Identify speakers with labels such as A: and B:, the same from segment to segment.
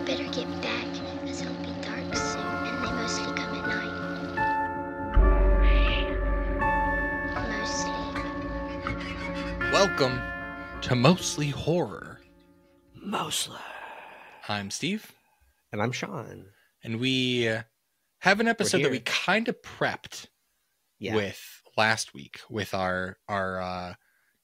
A: better get back, as it'll be dark soon, and they mostly come at night. Mostly.
B: Welcome to Mostly Horror.
C: Mostly.
B: I'm Steve.
C: And I'm Sean.
B: And we have an episode that we kind of prepped with last week with our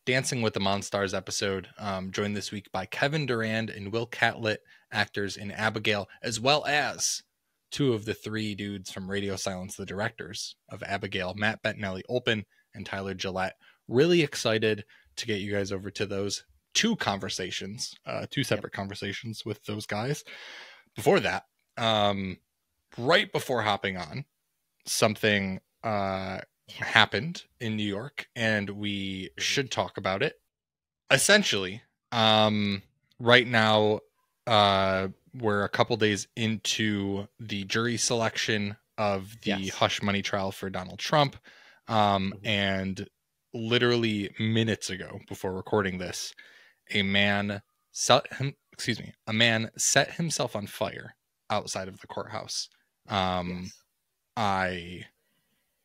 B: Dancing with the Monstars episode, joined this week by Kevin Durand and Will Catlett, actors in Abigail, as well as two of the three dudes from Radio Silence, the directors of Abigail, Matt Bettinelli-Olpin and Tyler Gillett. Really excited to get you guys over to those two conversations, two separate conversations with those guys. Before that, right before hopping on, something happened in New York, and we should talk about it. Essentially, right now, we're a couple days into the jury selection of the hush money trial for Donald Trump, and literally minutes ago, before recording this, a man set himself on fire outside of the courthouse. I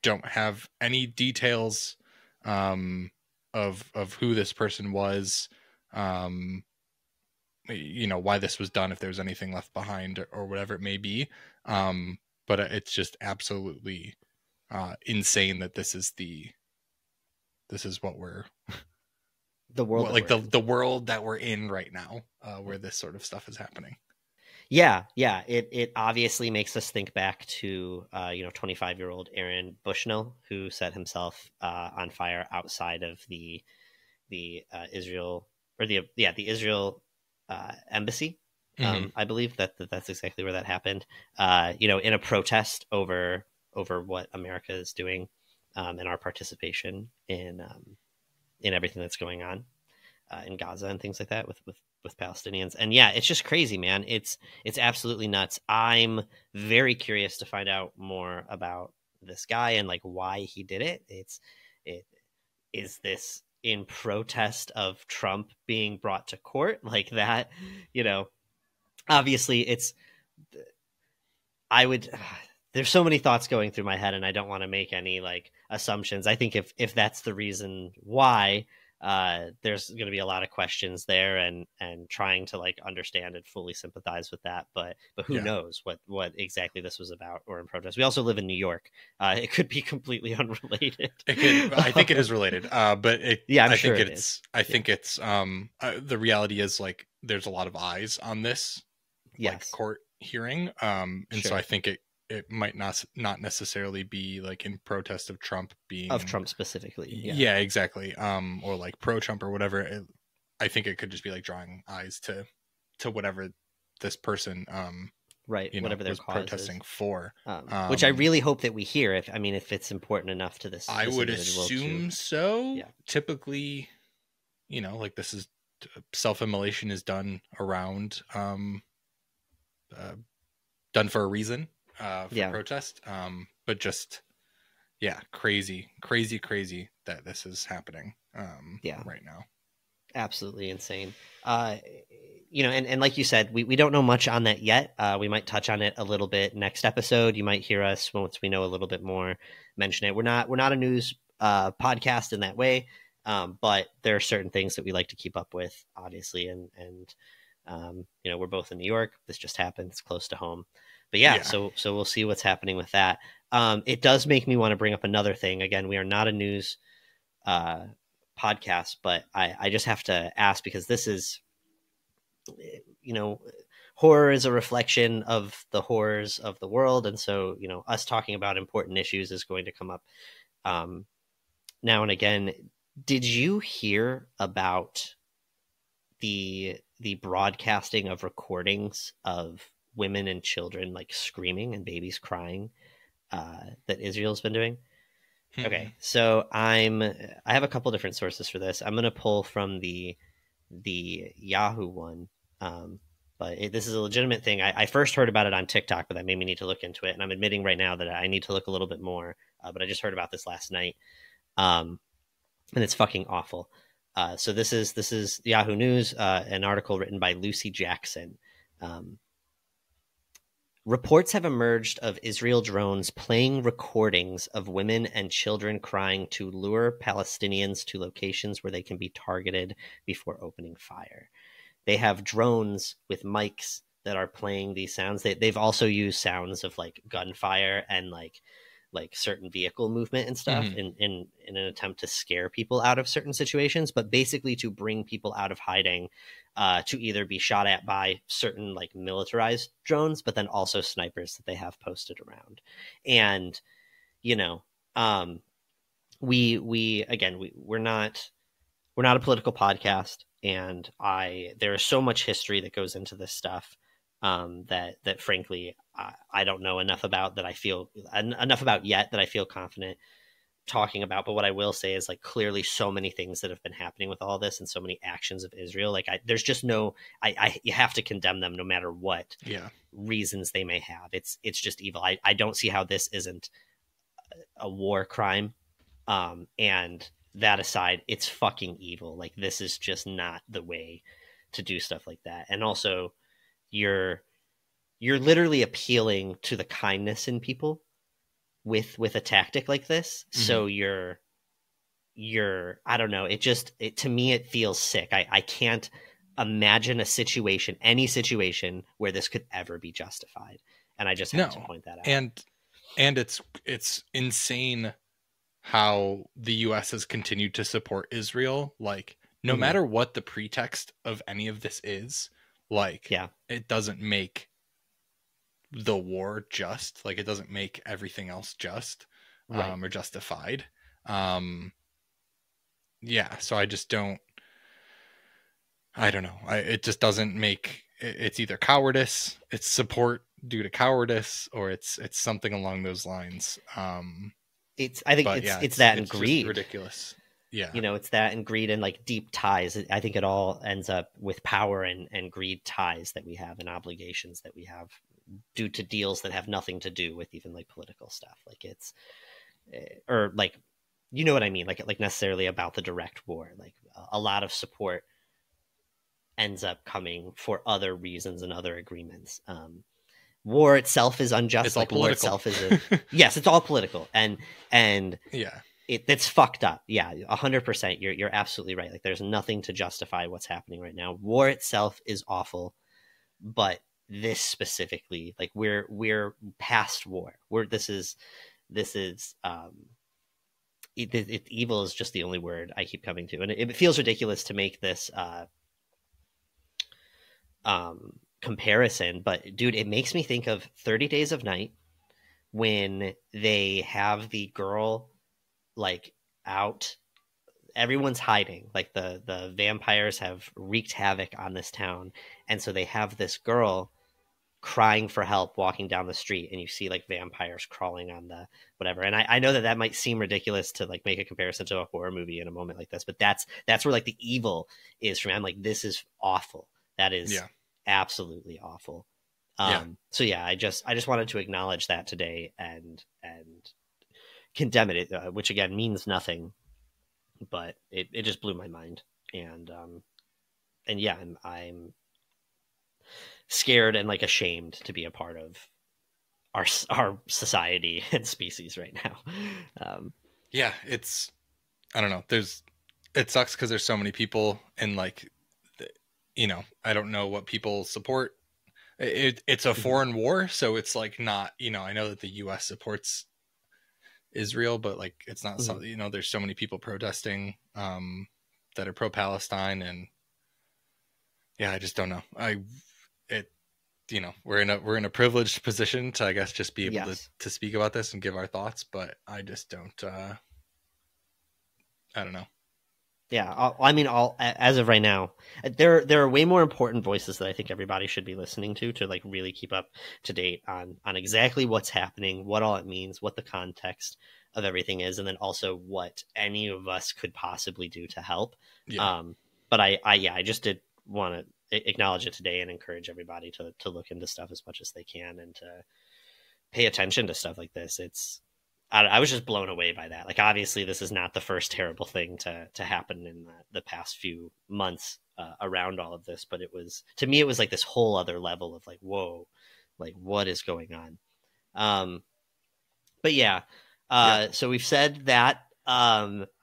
B: don't have any details of who this person was, why this was done, if there's anything left behind or whatever it may be. But it's just absolutely insane that this is what we're the world, the world that we're in right now, where this sort of stuff is happening.
C: Yeah. It obviously makes us think back to 25-year-old Aaron Bushnell, who set himself on fire outside of the Israel embassy. I believe that's exactly where that happened. In a protest over what America is doing, and our participation in everything that's going on in Gaza and things like that with Palestinians. And it's just crazy, man. It's absolutely nuts. I'm very curious to find out more about this guy and like why he did it. Is this in protest of Trump being brought to court like that? Obviously there's so many thoughts going through my head, and I don't want to make any like assumptions. I think if that's the reason why, there's going to be a lot of questions there, and trying to like understand and fully sympathize with that. But who knows what exactly this was about or in protest. We also live in New York. It could be completely unrelated.
B: I think it is related. But
C: I think
B: it's the reality is like there's a lot of eyes on this court hearing. So I think it might not necessarily be like in protest of Trump
C: specifically.
B: Yeah, exactly. Or like pro Trump or whatever. I think it could just be like drawing eyes to whatever this person,
C: whatever their
B: was
C: cause
B: protesting
C: is.
B: for.
C: Which I really hope that we hear. If it's important enough to this,
B: I would assume so. Yeah. Typically, like this is self-immolation is done around, done for a reason. For protest, but just crazy that this is happening right now.
C: Absolutely insane. And like you said, we don't know much on that yet. We might touch on it a little bit next episode. You might hear us once we know a little bit more mention it. We're not a news podcast in that way, but there are certain things that we like to keep up with, obviously, and we're both in New York. This just happened. It's close to home. But so we'll see what's happening with that. It does make me want to bring up another thing. Again, we are not a news podcast, but I just have to ask, because this is, horror is a reflection of the horrors of the world. And so, us talking about important issues is going to come up now and again. Did you hear about the broadcasting of recordings of women and children like screaming and babies crying that Israel's been doing? Okay, so I have a couple different sources for this. I'm going to pull from the Yahoo one, but this is a legitimate thing. I first heard about it on TikTok, but that made me need to look into it, and I'm admitting right now that I need to look a little bit more. But I just heard about this last night, and it's fucking awful. So this is Yahoo News, an article written by Lucy Jackson. Reports have emerged of Israel drones playing recordings of women and children crying to lure Palestinians to locations where they can be targeted before opening fire. They have drones with mics that are playing these sounds. They've also used sounds of like gunfire and like certain vehicle movement and stuff in an attempt to scare people out of certain situations, but basically to bring people out of hiding, to either be shot at by certain like militarized drones, but then also snipers that they have posted around. And, you know, we're not a political podcast, and there is so much history that goes into this stuff that frankly I don't know enough about, that I feel enough about yet that I feel confident talking about. But what I will say is, like, clearly so many things that have been happening with all this and so many actions of Israel, like there's just no, you have to condemn them no matter what reasons they may have. It's just evil. I don't see how this isn't a war crime. And that aside, it's fucking evil. Like, this is just not the way to do stuff like that. And also, you're literally appealing to the kindness in people with a tactic like this. So you're I don't know, to me it feels sick. I can't imagine any situation where this could ever be justified, and I just have to point that out.
B: And it's insane how the US has continued to support Israel, like, no matter what the pretext of any of this is, like, it doesn't make the war just, like, it doesn't make everything else just, or justified. So I don't know. It just doesn't make, it's either cowardice, it's support due to cowardice, or it's something along those lines.
C: It's that and greed.
B: Ridiculous. Yeah.
C: You know, it's that and greed and like deep ties. I think it all ends up with power and greed ties that we have, and obligations that we have due to deals that have nothing to do with even like political stuff. Like, it's, or like, you know what I mean? Like necessarily about the direct war. Like, a lot of support ends up coming for other reasons and other agreements. War itself is unjust.
B: It's all political.
C: War itself is yes, it's all political, and
B: yeah,
C: it's fucked up. Yeah, 100%. You're absolutely right. Like, there's nothing to justify what's happening right now. War itself is awful, but this specifically, like, we're past war. Evil is just the only word I keep coming to, and it feels ridiculous to make this comparison, but dude, it makes me think of 30 Days of Night, when they have the girl like out, everyone's hiding, like the vampires have wreaked havoc on this town, and so they have this girl crying for help walking down the street, and you see like vampires crawling on the whatever. And I know that might seem ridiculous to like make a comparison to a horror movie in a moment like this, but that's where like the evil is from. I'm like, this is awful. That is absolutely awful. So yeah, I just wanted to acknowledge that today and condemn it, which again means nothing, but it just blew my mind. And yeah, I'm scared and like ashamed to be a part of our society and species right now.
B: Yeah, it's, I don't know. It sucks because there's so many people, and like, you know, I don't know what people support. It's a foreign war, so it's like not, you know, I know that the US supports Israel, but like, it's not something, you know, there's so many people protesting that are pro-Palestine, and yeah, I just don't know. You know, we're in a privileged position to, I guess, just be able to speak about this and give our thoughts, but I just don't, I don't know.
C: Yeah, I mean, as of right now, there are way more important voices that I think everybody should be listening to like really keep up to date on exactly what's happening, what all it means, what the context of everything is, and then also what any of us could possibly do to help. Yeah. But I just did want to acknowledge it today and encourage everybody to look into stuff as much as they can and to pay attention to stuff like this. I was just blown away by that. Like, obviously this is not the first terrible thing to happen in the past few months around all of this, but to me it was like this whole other level of like, whoa, Like, what is going on? But yeah, so we've said that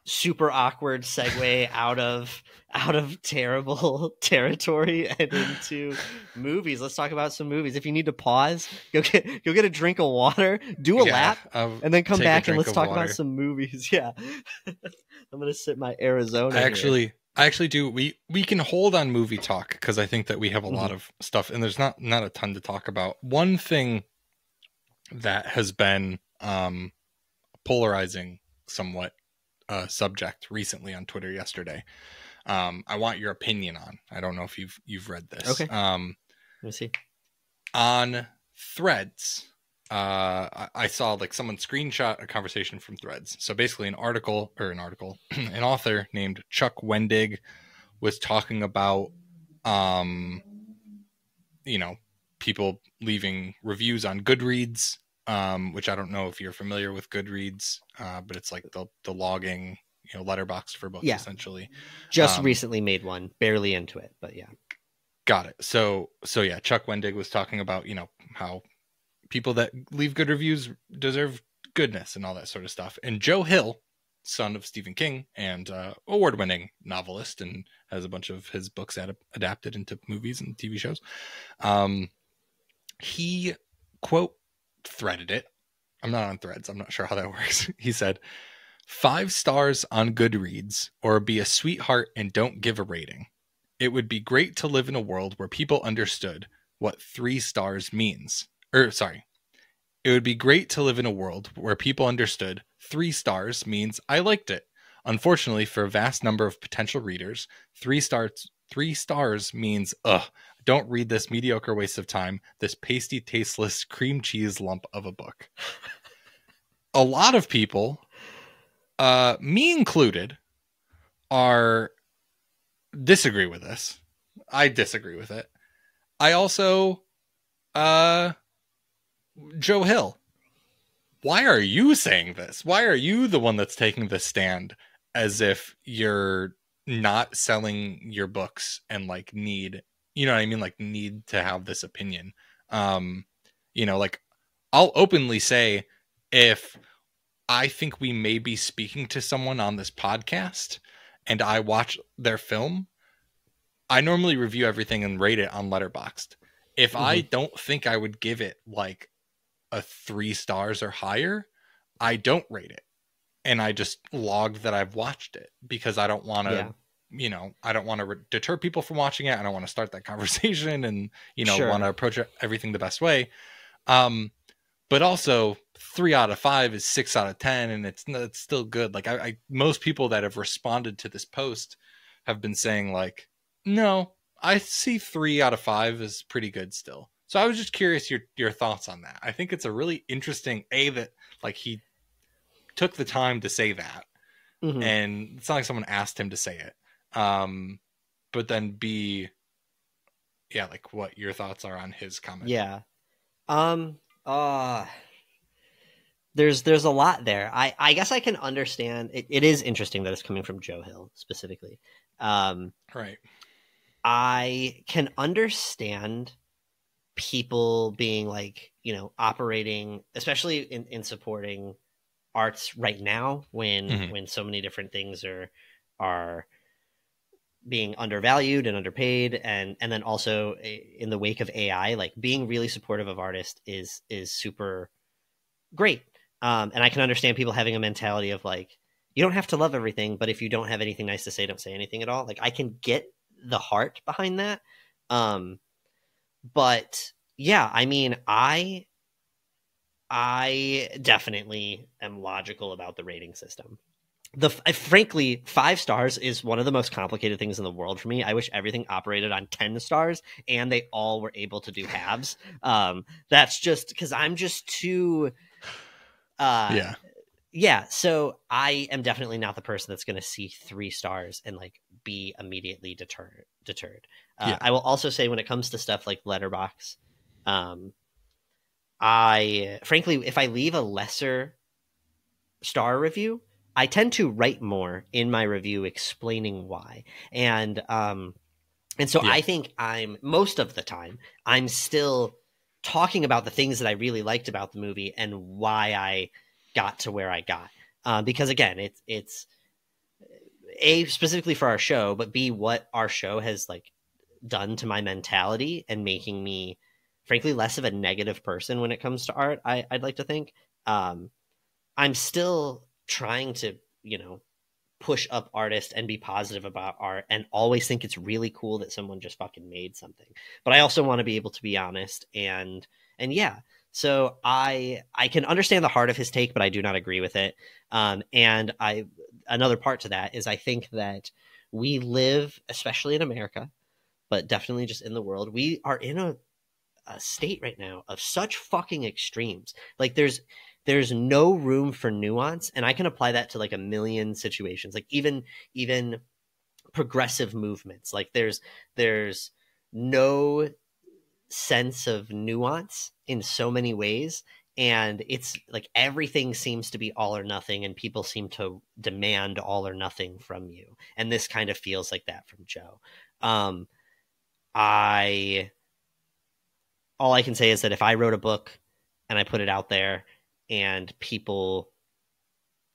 C: super awkward segue out of terrible territory and into movies. Let's talk about some movies. If you need to pause, go get a drink of water, do a lap, and then come back and let's talk about some movies. Yeah. I'm gonna sip my Arizona.
B: I actually do. We can hold on movie talk because I think that we have a lot of stuff, and there's not a ton to talk about. One thing that has been polarizing somewhat subject recently on Twitter yesterday. I want your opinion on. I don't know if you've read this.
C: Okay. Let me see.
B: On Threads, I saw like someone screenshot a conversation from Threads. So basically an author named Chuck Wendig was talking about, people leaving reviews on Goodreads, which I don't know if you're familiar with Goodreads, but it's like the logging, letterbox for books, essentially.
C: Just recently made one, barely into it, but yeah.
B: Got it. So yeah, Chuck Wendig was talking about, how people that leave good reviews deserve goodness and all that sort of stuff. And Joe Hill, son of Stephen King and award-winning novelist, and has a bunch of his books adapted into movies and TV shows. He, quote, threaded it. I'm not on Threads. I'm not sure how that works. He said, 5 stars on Goodreads, or be a sweetheart and don't give a rating. It would be great to live in a world where people understood what 3 stars means. It would be great to live in a world where people understood 3 stars means I liked it. Unfortunately, for a vast number of potential readers, 3 stars means, don't read this mediocre waste of time, this pasty, tasteless cream cheese lump of a book. A lot of people, me included, disagree with this. I disagree with it. I also, Joe Hill, why are you saying this? Why are you the one that's taking this stand as if you're not selling your books and like need to have this opinion? Like, I'll openly say, if I think we may be speaking to someone on this podcast and I watch their film, I normally review everything and rate it on Letterboxd. If I don't think I would give it like a 3 stars or higher, I don't rate it. And I just log that I've watched it, because I don't want to, I don't want to deter people from watching it. I don't want to start that conversation and, want to approach everything the best way. But also 3 out of 5 is 6 out of 10, and it's still good. Like most people that have responded to this post have been saying like, no, I see 3 out of 5 is pretty good still. So I was just curious your thoughts on that. I think it's a really interesting, that like he took the time to say that, and it's not like someone asked him to say it. But then B, like what your thoughts are on his comment.
C: Yeah. There's a lot there. I guess I can understand. It is interesting that it's coming from Joe Hill specifically.
B: Right.
C: I can understand people being like, operating, especially in supporting arts right now when so many different things are being undervalued and underpaid, and then also in the wake of AI, like being really supportive of artists is super great. And I can understand people having a mentality of like, you don't have to love everything, but if you don't have anything nice to say, don't say anything at all. Like, I can get the heart behind that. But yeah, I mean, I definitely am logical about the rating system. Frankly, 5 stars is one of the most complicated things in the world for me. I wish everything operated on 10 stars and they all were able to do halves. That's just because I'm just too... Yeah, so I am definitely not the person that's going to see 3 stars and like be immediately deterred. I will also say, when it comes to stuff like Letterboxd, I frankly, if I leave a lesser star review, I tend to write more in my review explaining why. And so I think most of the time I'm still talking about the things that I really liked about the movie and why I got to where I got. Because again, it's A, specifically for our show, but B, what our show has like done to my mentality and making me frankly less of a negative person when it comes to art. I'd like to think. I'm still trying to, push up artists and be positive about art and always think it's really cool that someone just fucking made something. But I also want to be able to be honest and yeah. So I can understand the heart of his take, but I do not agree with it. And another part to that is I think that we live, especially in America, but definitely just in the world, we are in a state right now of such fucking extremes. Like there's no room for nuance, and I can apply that to like a million situations. Like even progressive movements, like there's no sense of nuance in so many ways, and it's like everything seems to be all or nothing, and people seem to demand all or nothing from you, and this kind of feels like that from Joe. All I can say is that if I wrote a book and I put it out there and people,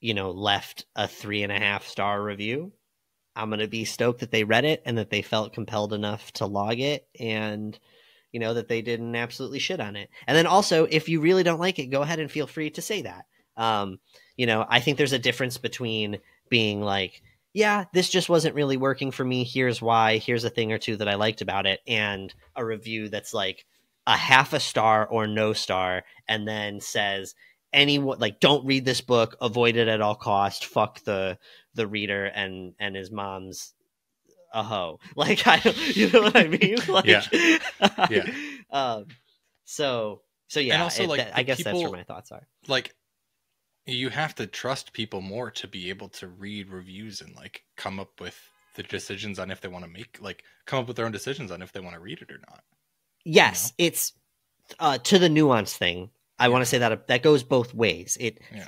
C: left a 3.5-star review, I'm going to be stoked that they read it and that they felt compelled enough to log it and, that they didn't absolutely shit on it. And then also, if you really don't like it, go ahead and feel free to say that. I think there's a difference between being like, yeah, this just wasn't really working for me. Here's why. Here's a thing or two that I liked about it. And a review that's like a 0.5 star or no star, and then says, anyone like, don't read this book, avoid it at all cost, fuck the reader and his mom's a hoe. Like, I don't, you know what I mean? Like,
B: yeah.
C: So yeah,
B: and also
C: I guess that's where my thoughts are.
B: Like, you have to trust people more to be able to read reviews and like come up with the decisions on if they want to come up with their own decisions on if they want to read it or not.
C: Yes, it's to the nuance thing. I want to say that goes both ways.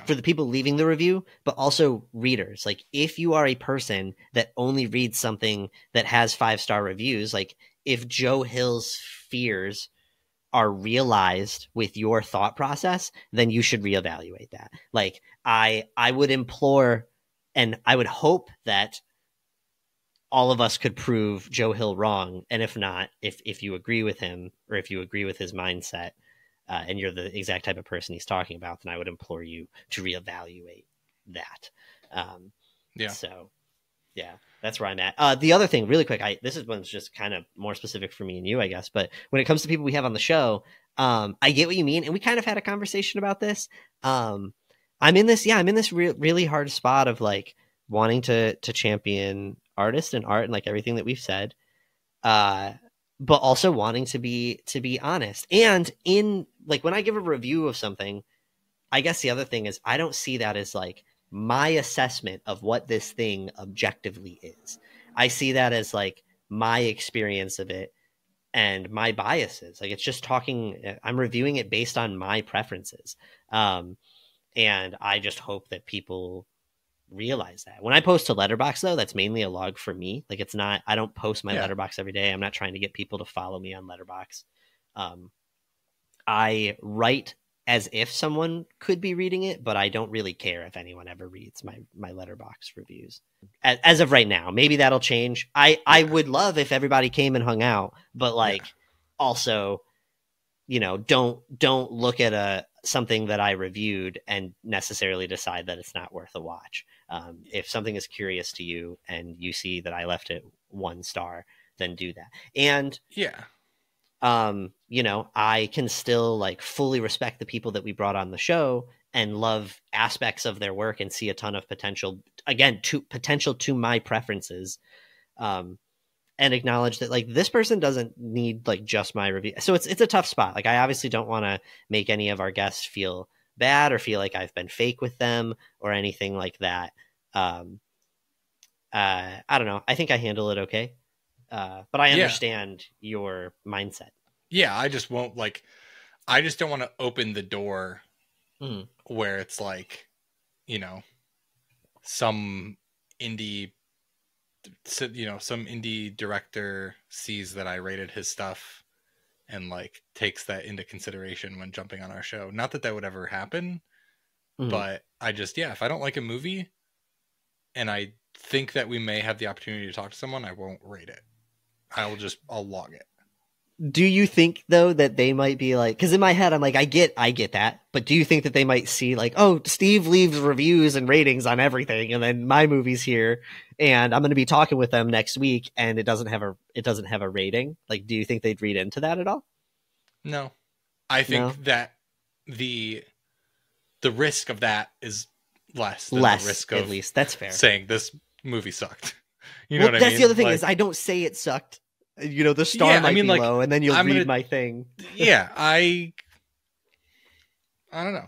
C: For the people leaving the review, but also readers. Like, if you are a person that only reads something that has 5-star reviews, like if Joe Hill's fears are realized with your thought process, then you should reevaluate that. Like, I would implore and I would hope that all of us could prove Joe Hill wrong. And if not, if you agree with him or if you agree with his mindset, and you're the exact type of person he's talking about, then I would implore you to reevaluate that. So yeah, that's where I'm at. The other thing, really quick, this is one's just kind of more specific for me and you, I guess. But when it comes to people we have on the show, I get what you mean. And we kind of had a conversation about this. I'm in this really hard spot of like wanting to champion artists and art and like everything that we've said. But also wanting to be honest. And in like when I give a review of something, I guess the other thing is I don't see that as like my assessment of what this thing objectively is. I see that as like my experience of it and my biases. Like, it's just I'm reviewing it based on my preferences. And I just hope that people realize that. When I post to Letterboxd, though, that's mainly a log for me. Like, it's not, I don't post my Letterboxd every day. I'm not trying to get people to follow me on Letterboxd. I write as if someone could be reading it, but I don't really care if anyone ever reads my Letterboxd reviews. As of right now, maybe that'll change. I would love if everybody came and hung out, but also, don't look at something that I reviewed and necessarily decide that it's not worth a watch. If something is curious to you and you see that I left it 1 star, then do that. And I can still like fully respect the people that we brought on the show and love aspects of their work and see a ton of potential to my preferences. And acknowledge that like this person doesn't need like just my review. So it's a tough spot. Like, I obviously don't want to make any of our guests feel bad or feel like I've been fake with them or anything like that. I don't know. I think I handle it okay. But I understand your mindset. Yeah.
B: I just won't I just don't want to open the door where it's like, some indie director sees that I rated his stuff and like takes that into consideration when jumping on our show. Not that would ever happen, but I just, if I don't like a movie and I think that we may have the opportunity to talk to someone, I won't rate it. I'll log it.
C: Do you think though that they might be like, because in my head I'm like, I get that, but do you think that they might see like, oh, Steve leaves reviews and ratings on everything, and then my movie's here, and I'm going to be talking with them next week, and it doesn't have a rating? Like, do you think they'd read into that at all?
B: No, I think that the risk of that is less than the risk of,
C: at least that's fair,
B: saying this movie sucked. You know what I mean?
C: That's the other thing, is I don't say it sucked. You know, the star might be low, and then you'll read my thing.
B: I don't know.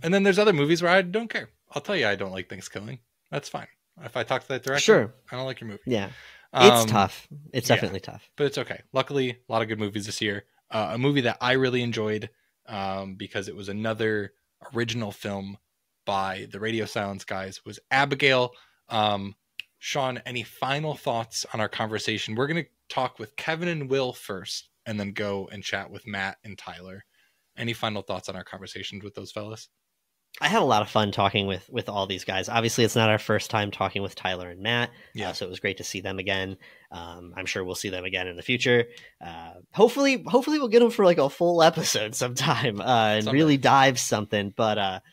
B: And then there's other movies where I don't care. I'll tell you I don't like Thanksgiving. That's fine. If I talk to that director,
C: sure.
B: I don't like your movie.
C: Yeah. It's tough. It's definitely tough.
B: But it's okay. Luckily, a lot of good movies this year. A movie that I really enjoyed because it was another original film by the Radio Silence guys was Abigail. Sean, any final thoughts on our conversation? We're going to talk with Kevin and Will first, and then go and chat with Matt and Tyler. Any final thoughts on our conversations with those fellas?
C: I had a lot of fun talking with all these guys. Obviously, it's not our first time talking with Tyler and Matt, so it was great to see them again. I'm sure we'll see them again in the future. Hopefully we'll get them for like a full episode sometime and really dive something. But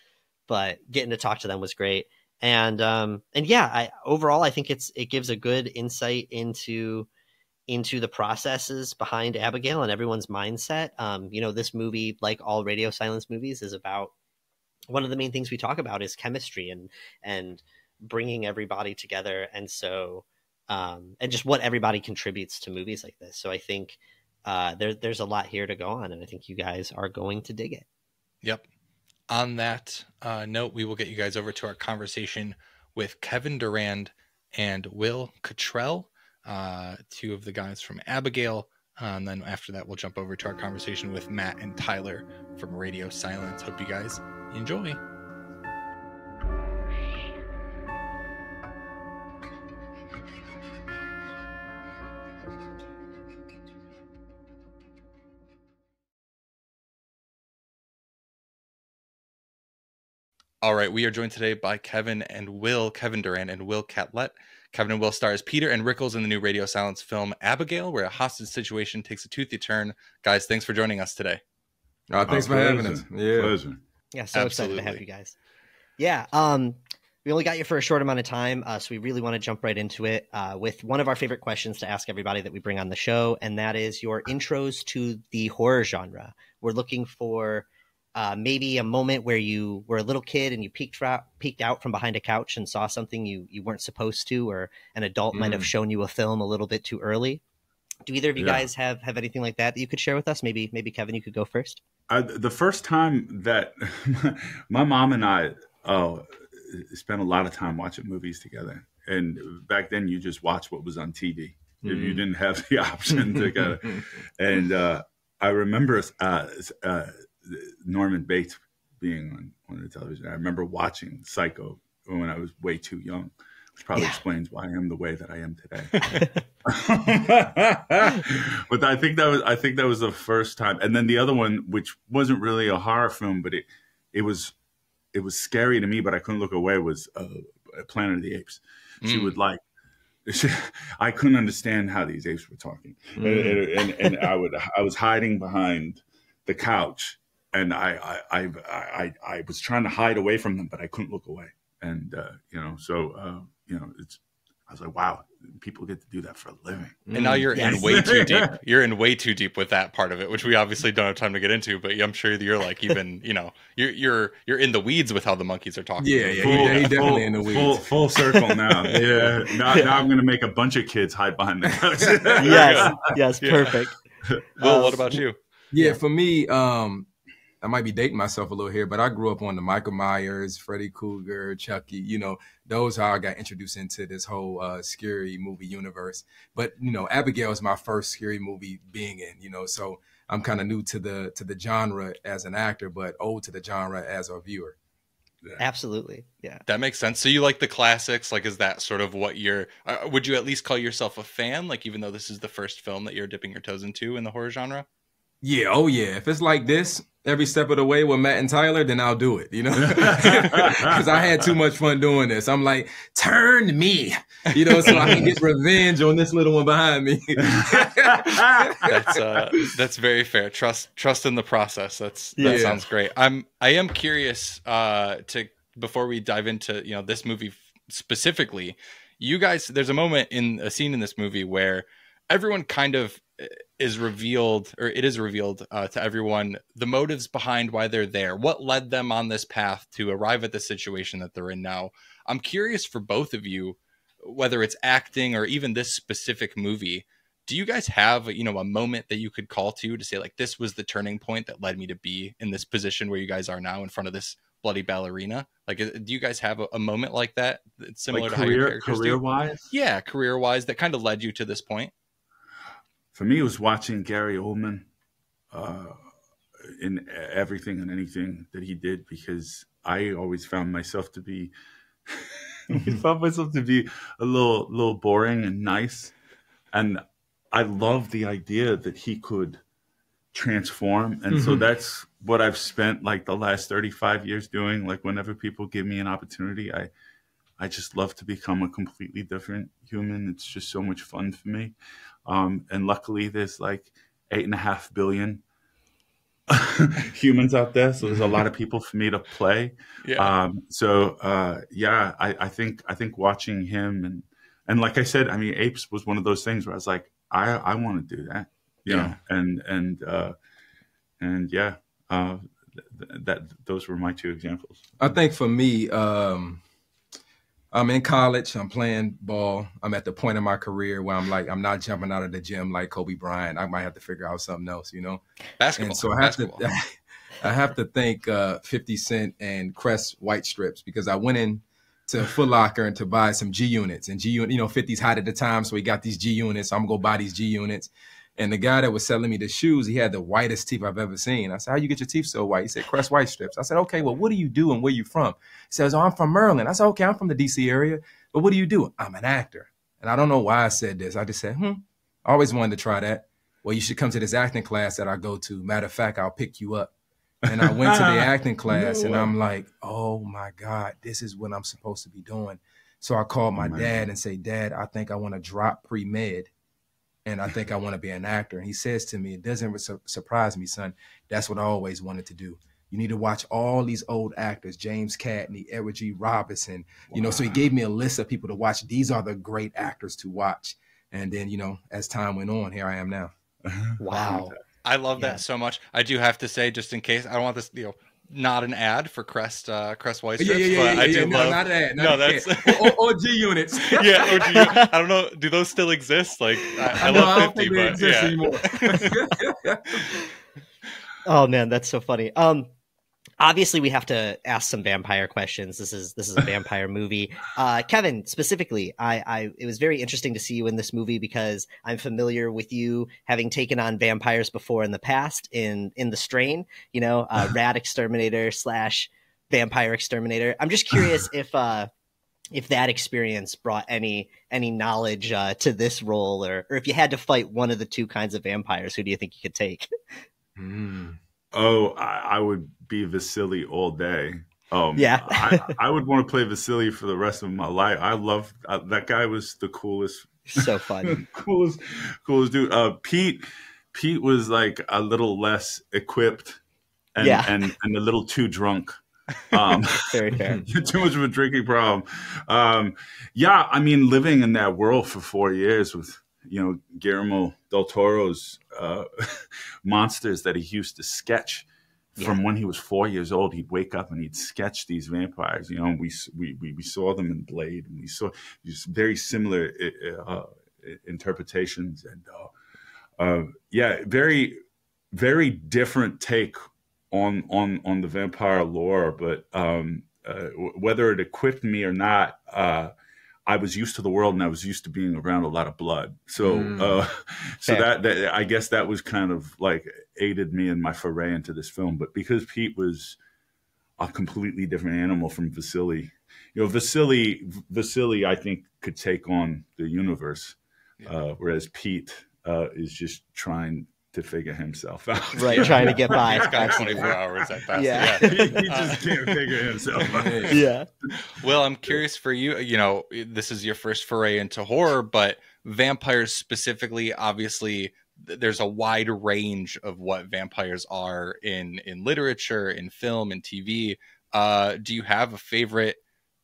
C: getting to talk to them was great. And overall, I think it gives a good insight into the processes behind Abigail and everyone's mindset. This movie, like all Radio Silence movies, is about, one of the main things we talk about is chemistry and bringing everybody together. And so, and just what everybody contributes to movies like this. So I think there's a lot here to go on, and I think you guys are going to dig it.
B: Yep. On that note, we will get you guys over to our conversation with Kevin Durand and Will Catlett, two of the guys from Abigail. And then after that, we'll jump over to our conversation with Matt and Tyler from Radio Silence. Hope you guys enjoy. All right, we are joined today by Kevin Durand and Will Catlett. Kevin and Will star as Peter and Rickles in the new Radio Silence film Abigail, where a hostage situation takes a toothy turn. Guys, thanks for joining us today.
D: Thanks for having us. Yeah.
C: Pleasure. Yeah, so excited to have you guys. Yeah, we only got you for a short amount of time, so we really want to jump right into it with one of our favorite questions to ask everybody that we bring on the show, and that is your intros to the horror genre. We're looking for maybe a moment where you were a little kid and you peeked out from behind a couch and saw something you weren't supposed to, or an adult might have shown you a film a little bit too early. Do either of you guys have anything like that you could share with us? Maybe Kevin, you could go first.
D: The first time that my mom and I spent a lot of time watching movies together. And back then you just watched what was on TV. You didn't have the option to go. And I remember Norman Bates being on the television. I remember watching Psycho when I was way too young, which probably explains why I am the way that I am today. But I think that was the first time. And then the other one, which wasn't really a horror film, but it was scary to me, but I couldn't look away, was Planet of the Apes. She would I couldn't understand how these apes were talking. And I was hiding behind the couch, and I was trying to hide away from them, but I couldn't look away. And I was like, wow, people get to do that for a living.
B: And now you're in way too deep. You're in way too deep with that part of it, which we obviously don't have time to get into. But I'm sure you're like, even you're in the weeds with how the monkeys are talking.
D: Yeah, he's definitely in the weeds. Full circle now. Yeah. Now I'm going to make a bunch of kids hide behind the couch.
C: yes, perfect.
B: Will, what about you?
E: Yeah, for me, I might be dating myself a little here, but I grew up on the Michael Myers, Freddy Krueger, Chucky, those how I got introduced into this whole scary movie universe. But, Abigail is my first scary movie being in, so I'm kind of new to the genre as an actor, but old to the genre as a viewer.
C: Absolutely. Yeah.
B: That makes sense. So you like the classics? Like, is that sort of what you're, would you at least call yourself a fan? Like, even though this is the first film that you're dipping your toes into in the horror genre?
E: Yeah, oh yeah. If it's like this every step of the way with Matt and Tyler, then I'll do it, you know? Because I had too much fun doing this. I'm like, turn me, you know, so I can get revenge on this little one behind me.
B: That's very fair. Trust in the process. That sounds great. I am curious before we dive into, you know, this movie specifically, you guys, there's a scene in this movie where everyone kind of is revealed, or it is revealed to everyone, the motives behind why they're there, what led them on this path to arrive at the situation that they're in now. I'm curious for both of you, whether it's acting or even this specific movie, do you guys have, you know, a moment that you could call to say, like, this was the turning point that led me to be in this position where you guys are now in front of this bloody ballerina? Like, do you guys have a moment like that? It's similar
D: like
B: to how your characters do?
D: Career-wise?
B: Yeah, career-wise, that kind of led you to this point.
D: For me, it was watching Gary Oldman in everything and anything that he did, because I always found myself to be a little boring and nice, and I love the idea that he could transform, and so that's what I've spent like the last 35 years doing. Like, whenever people give me an opportunity, I just love to become a completely different human. It's just so much fun for me. And luckily there's like 8.5 billion humans out there. So there's a lot of people for me to play. Yeah. I think watching him and like I said, I mean, Apes was one of those things where I was like, I want to do that, you know? Those were my two examples.
E: I think for me, I'm in college. I'm playing ball. I'm at the point in my career where I'm like, I'm not jumping out of the gym like Kobe Bryant. I might have to figure out something else, you know?
B: Basketball.
E: And so I have to thank 50 Cent and Crest white strips, because I went in to Foot Locker and to buy some G units. And G unit, you know, 50's hot at the time, so he got these G units. So I'm gonna go buy these G units. And the guy that was selling me the shoes, he had the whitest teeth I've ever seen. I said, how you get your teeth so white? He said, Crest white strips. I said, okay, well, what do you do and where you from? He says, oh, I'm from Maryland. I said, okay, I'm from the DC area, but what do you do? I'm an actor. And I don't know why I said this. I just said, I always wanted to try that. Well, you should come to this acting class that I go to. Matter of fact, I'll pick you up. And I went to the acting class and I'm like, oh my God, this is what I'm supposed to be doing. So I called my dad and say, Dad, I think I want to drop pre-med. And I think I want to be an actor. And he says to me, it doesn't surprise me, son. That's what I always wanted to do. You need to watch all these old actors, James Catlett, Edward G. Robinson, you know, so he gave me a list of people to watch. These are the great actors to watch. And then, you know, as time went on, here I am now.
C: Wow.
B: I love that so much. I do have to say, just in case, I don't want this, you know, not an ad for Crest White Strips, but I do love.
E: Not an ad.
B: That's
E: or G units.
B: Yeah, or G. I don't know. Do those still exist? Like, I love 50, but
E: exist anymore.
C: Oh man, that's so funny. Obviously, we have to ask some vampire questions. This is a vampire movie. Kevin, specifically, it was very interesting to see you in this movie because I'm familiar with you having taken on vampires before in the past in The Strain, you know, rat exterminator / vampire exterminator. I'm just curious if that experience brought any knowledge to this role, or if you had to fight one of the two kinds of vampires, who do you think you could take?
D: Oh, I would be Vasily all day.
C: Yeah.
D: I would want to play Vasily for the rest of my life. I love that guy. Was the coolest.
C: So fun.
D: coolest dude. Pete was like a little less equipped and a little too drunk.
C: Very fair.
D: Too much of a drinking problem. I mean, living in that world for 4 years with, you know, Guillermo del Toro's monsters that he used to sketch from when he was 4 years old. He'd wake up and he'd sketch these vampires. You know, we saw them in Blade, and we saw these very similar interpretations, and very, very different take on the vampire lore. But whether it equipped me or not, I was used to the world, and I was used to being around a lot of blood. So, that I guess that was kind of like aided me in my foray into this film. But because Pete was a completely different animal from Vasily. You know, Vasily, I think, could take on the universe, whereas Pete is just trying to figure himself out.
C: Right, trying to get by.
B: He's got 24 hours at best.
C: Yeah.
D: He just can't figure himself out.
C: Yeah.
B: Well, I'm curious for you, you know, this is your first foray into horror, but vampires specifically, obviously, there's a wide range of what vampires are in literature, in film, and TV. Do you have a favorite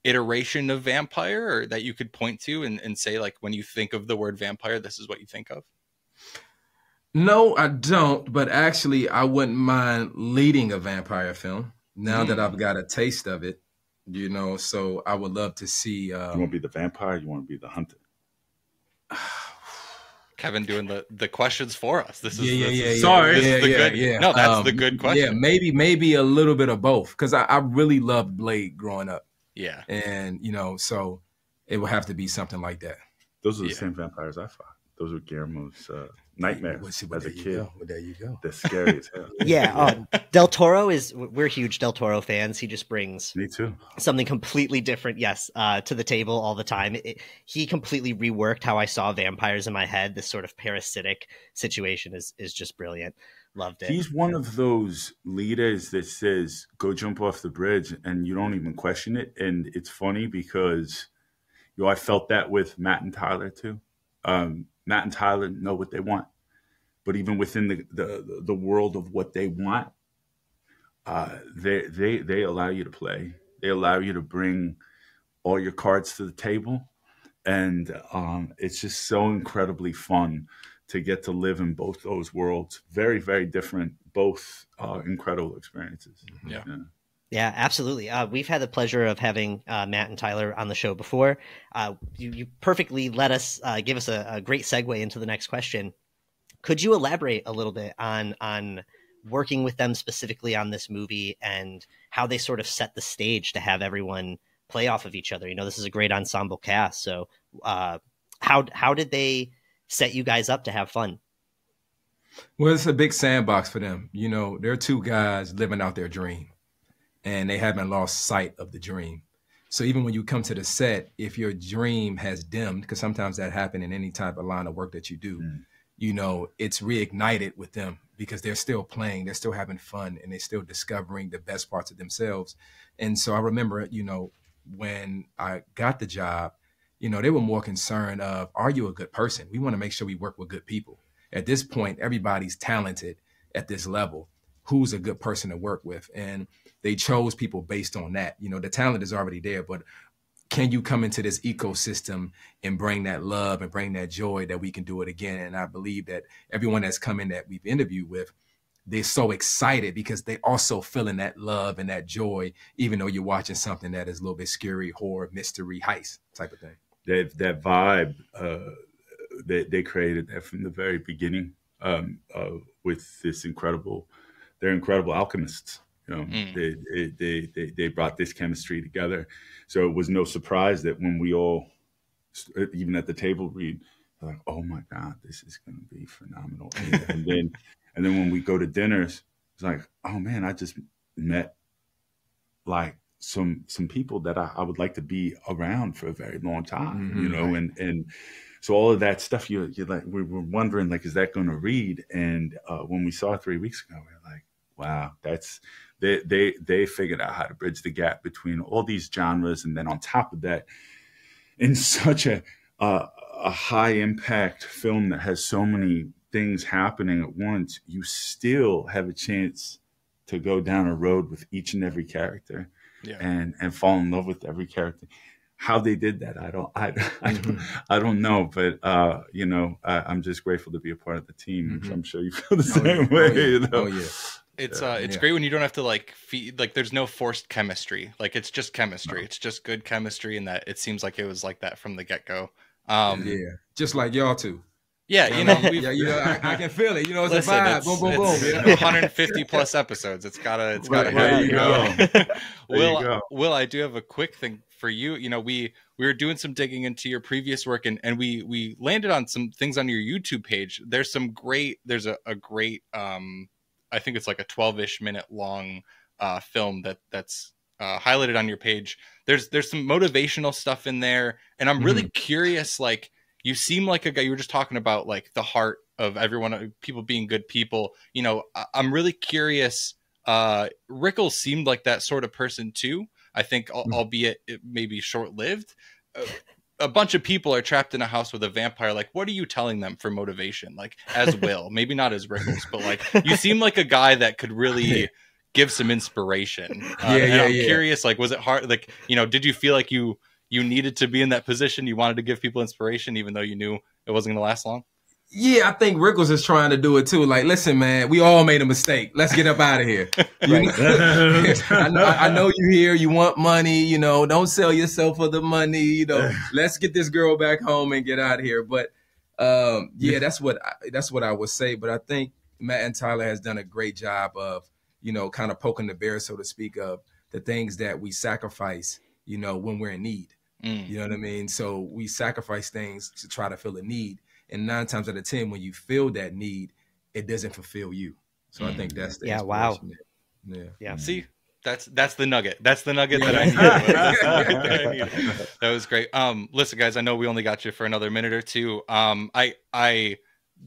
B: iteration of vampire or that you could point to and say, like, when you think of the word vampire, this is what you think of?
E: No, I don't. But actually, I wouldn't mind leading a vampire film now that I've got a taste of it, you know. So I would love to see.
D: You want to be the vampire? You want to be the hunter?
B: Kevin doing the questions for us. This is
E: good.
B: No, that's the good question.
E: Yeah, maybe a little bit of both, because I really loved Blade growing up.
B: Yeah,
E: and you know, so it would have to be something like that.
D: Those are the same vampires I fought. Those were Guillermo's nightmares as a kid.
E: Well, there you go.
D: They're scary as hell.
C: Yeah, Del Toro we're huge Del Toro fans. He just brings
D: Me too.
C: something completely different, to the table all the time. He completely reworked how I saw vampires in my head. This sort of parasitic situation is just brilliant. Loved it.
D: He's one of those leaders that says, go jump off the bridge, and you don't even question it. And it's funny because, you know, I felt that with Matt and Tyler too. Matt and Tyler know what they want, but even within the world of what they want, they allow you to play. They allow you to bring all your cards to the table, and it's just so incredibly fun to get to live in both those worlds. Very, very different, both incredible experiences.
B: Yeah.
C: Yeah, absolutely. We've had the pleasure of having Matt and Tyler on the show before. You perfectly let us give us a great segue into the next question. Could you elaborate a little bit on working with them specifically on this movie and how they sort of set the stage to have everyone play off of each other? You know, this is a great ensemble cast. So how did they set you guys up to have fun?
E: Well, it's a big sandbox for them. You know, they're two guys living out their dream, and they haven't lost sight of the dream. So even when you come to the set, if your dream has dimmed, because sometimes that happens in any type of line of work that you do, you know, it's reignited with them because they're still playing, they're still having fun, and they're still discovering the best parts of themselves. And so I remember, you know, when I got the job, you know, they were more concerned of, are you a good person? We want to make sure we work with good people. At this point, everybody's talented at this level. Who's a good person to work with? And they chose people based on that. You know, the talent is already there, but can you come into this ecosystem and bring that love and bring that joy that we can do it again? And I believe that everyone that's come in that we've interviewed with, they're so excited because they also feeling that love and that joy, even though you're watching something that is a little bit scary, horror, mystery, heist type of thing.
D: That vibe, they created that from the very beginning with this they're incredible alchemists. You know, they brought this chemistry together. So it was no surprise that when we all, even at the table read, like, oh my God, this is going to be phenomenal. And then when we go to dinners, it's like, oh man, I just met like some people that I would like to be around for a very long time, you know, and so all of that stuff, you're like, we were wondering, like, is that going to read? And when we saw it 3 weeks ago, we were like, wow, they figured out how to bridge the gap between all these genres, and then on top of that, in such a high impact film that has so many things happening at once, you still have a chance to go down a road with each and every character. Yeah. And fall in love with every character. How they did that, I don't know, but you know, I'm just grateful to be a part of the team. I'm sure you feel the same way. You know?
B: It's great when you don't have to like feed, like there's no forced chemistry. Like it's just chemistry. It's just good chemistry, and that it seems like it was like that from the get go.
E: Just like y'all two.
B: Yeah, you know,
E: I can feel it. You know, it's a vibe. Boom, boom, boom.
B: You know, 150 plus episodes. It's gotta
D: there you
B: go. Will, I do have a quick thing for you. You know, we were doing some digging into your previous work, and we landed on some things on your YouTube page. There's a great I think it's like a 12-ish minute long film that's highlighted on your page. There's some motivational stuff in there, and I'm really curious. Like, you seem like a guy. You were just talking about like the heart of everyone, people being good people. You know, I'm really curious. Rickles seemed like that sort of person too. I think, albeit it may be short-lived. A bunch of people are trapped in a house with a vampire. Like, what are you telling them for motivation? Like, as Will, maybe not as Rickles, but like, you seem like a guy that could really give some inspiration. And I'm curious, like, was it hard? Like, you know, did you feel like you needed to be in that position? You wanted to give people inspiration, even though you knew it wasn't going to last long?
E: Yeah, I think Rickles is trying to do it too. Like, listen, man, we all made a mistake. Let's get up out of here. I know you here. You want money. You know, don't sell yourself for the money. You know, let's get this girl back home and get out of here. But that's what I would say. But I think Matt and Tyler has done a great job of, you know, kind of poking the bear, so to speak, of the things that we sacrifice, you know, when we're in need. You know what I mean? So we sacrifice things to try to fill a need. And 9 times out of 10, when you feel that need, it doesn't fulfill you. So I think that's the inspiration.
C: Yeah.
B: See, that's the nugget. That's the nugget that I needed. That was great. Listen, guys, I know we only got you for another minute or two. I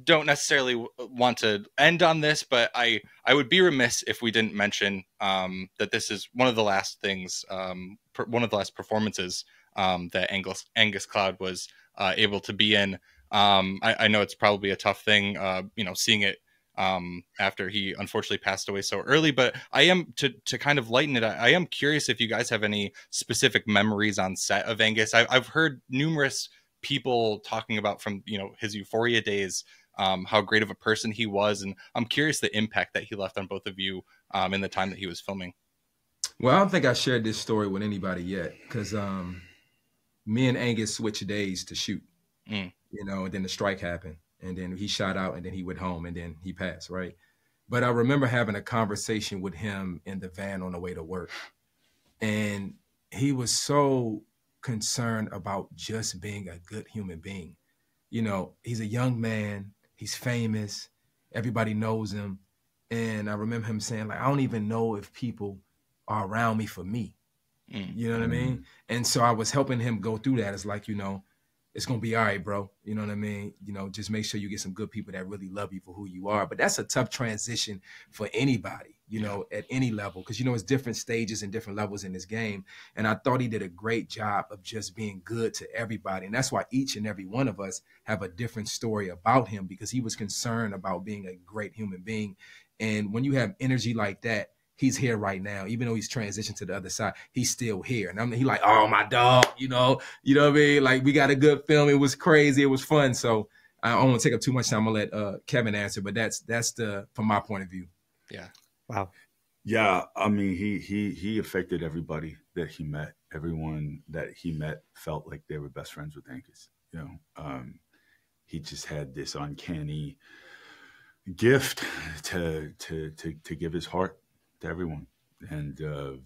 B: don't necessarily want to end on this, but I would be remiss if we didn't mention that this is one of the last things, one of the last performances that Angus Cloud was able to be in. I know it's probably a tough thing, you know, seeing it after he unfortunately passed away so early, but I am to kind of lighten it. I am curious if you guys have any specific memories on set of Angus. I've heard numerous people talking about from, you know, his Euphoria days, how great of a person he was. And I'm curious the impact that he left on both of you in the time that he was filming.
E: Well, I don't think I shared this story with anybody yet, because me and Angus switched days to shoot. You know, and then the strike happened, and then he shot out, and then he went home, and then he passed, right? But I remember having a conversation with him in the van on the way to work, and he was so concerned about just being a good human being. You know, he's a young man, he's famous, everybody knows him, and I remember him saying, like, I don't even know if people are around me for me. You know what I mean? And so I was helping him go through that. It's like, you know, it's going to be all right, bro. You know what I mean? You know, just make sure you get some good people that really love you for who you are. But that's a tough transition for anybody, you know, at any level, because, you know, it's different stages and different levels in this game. And I thought he did a great job of just being good to everybody. And that's why each and every one of us have a different story about him, because he was concerned about being a great human being. And when you have energy like that, he's here right now. Even though he's transitioned to the other side, he's still here. And I mean, he like, oh, my dog, you know what I mean? Like, we got a good film. It was crazy. It was fun. So I don't want to take up too much time. I'm going to let Kevin answer, but that's from my point of view.
B: Yeah.
C: Wow.
D: Yeah. I mean, he affected everybody that he met. Everyone that he met felt like they were best friends with Angus. You know, he just had this uncanny gift to give his heart to everyone. And, you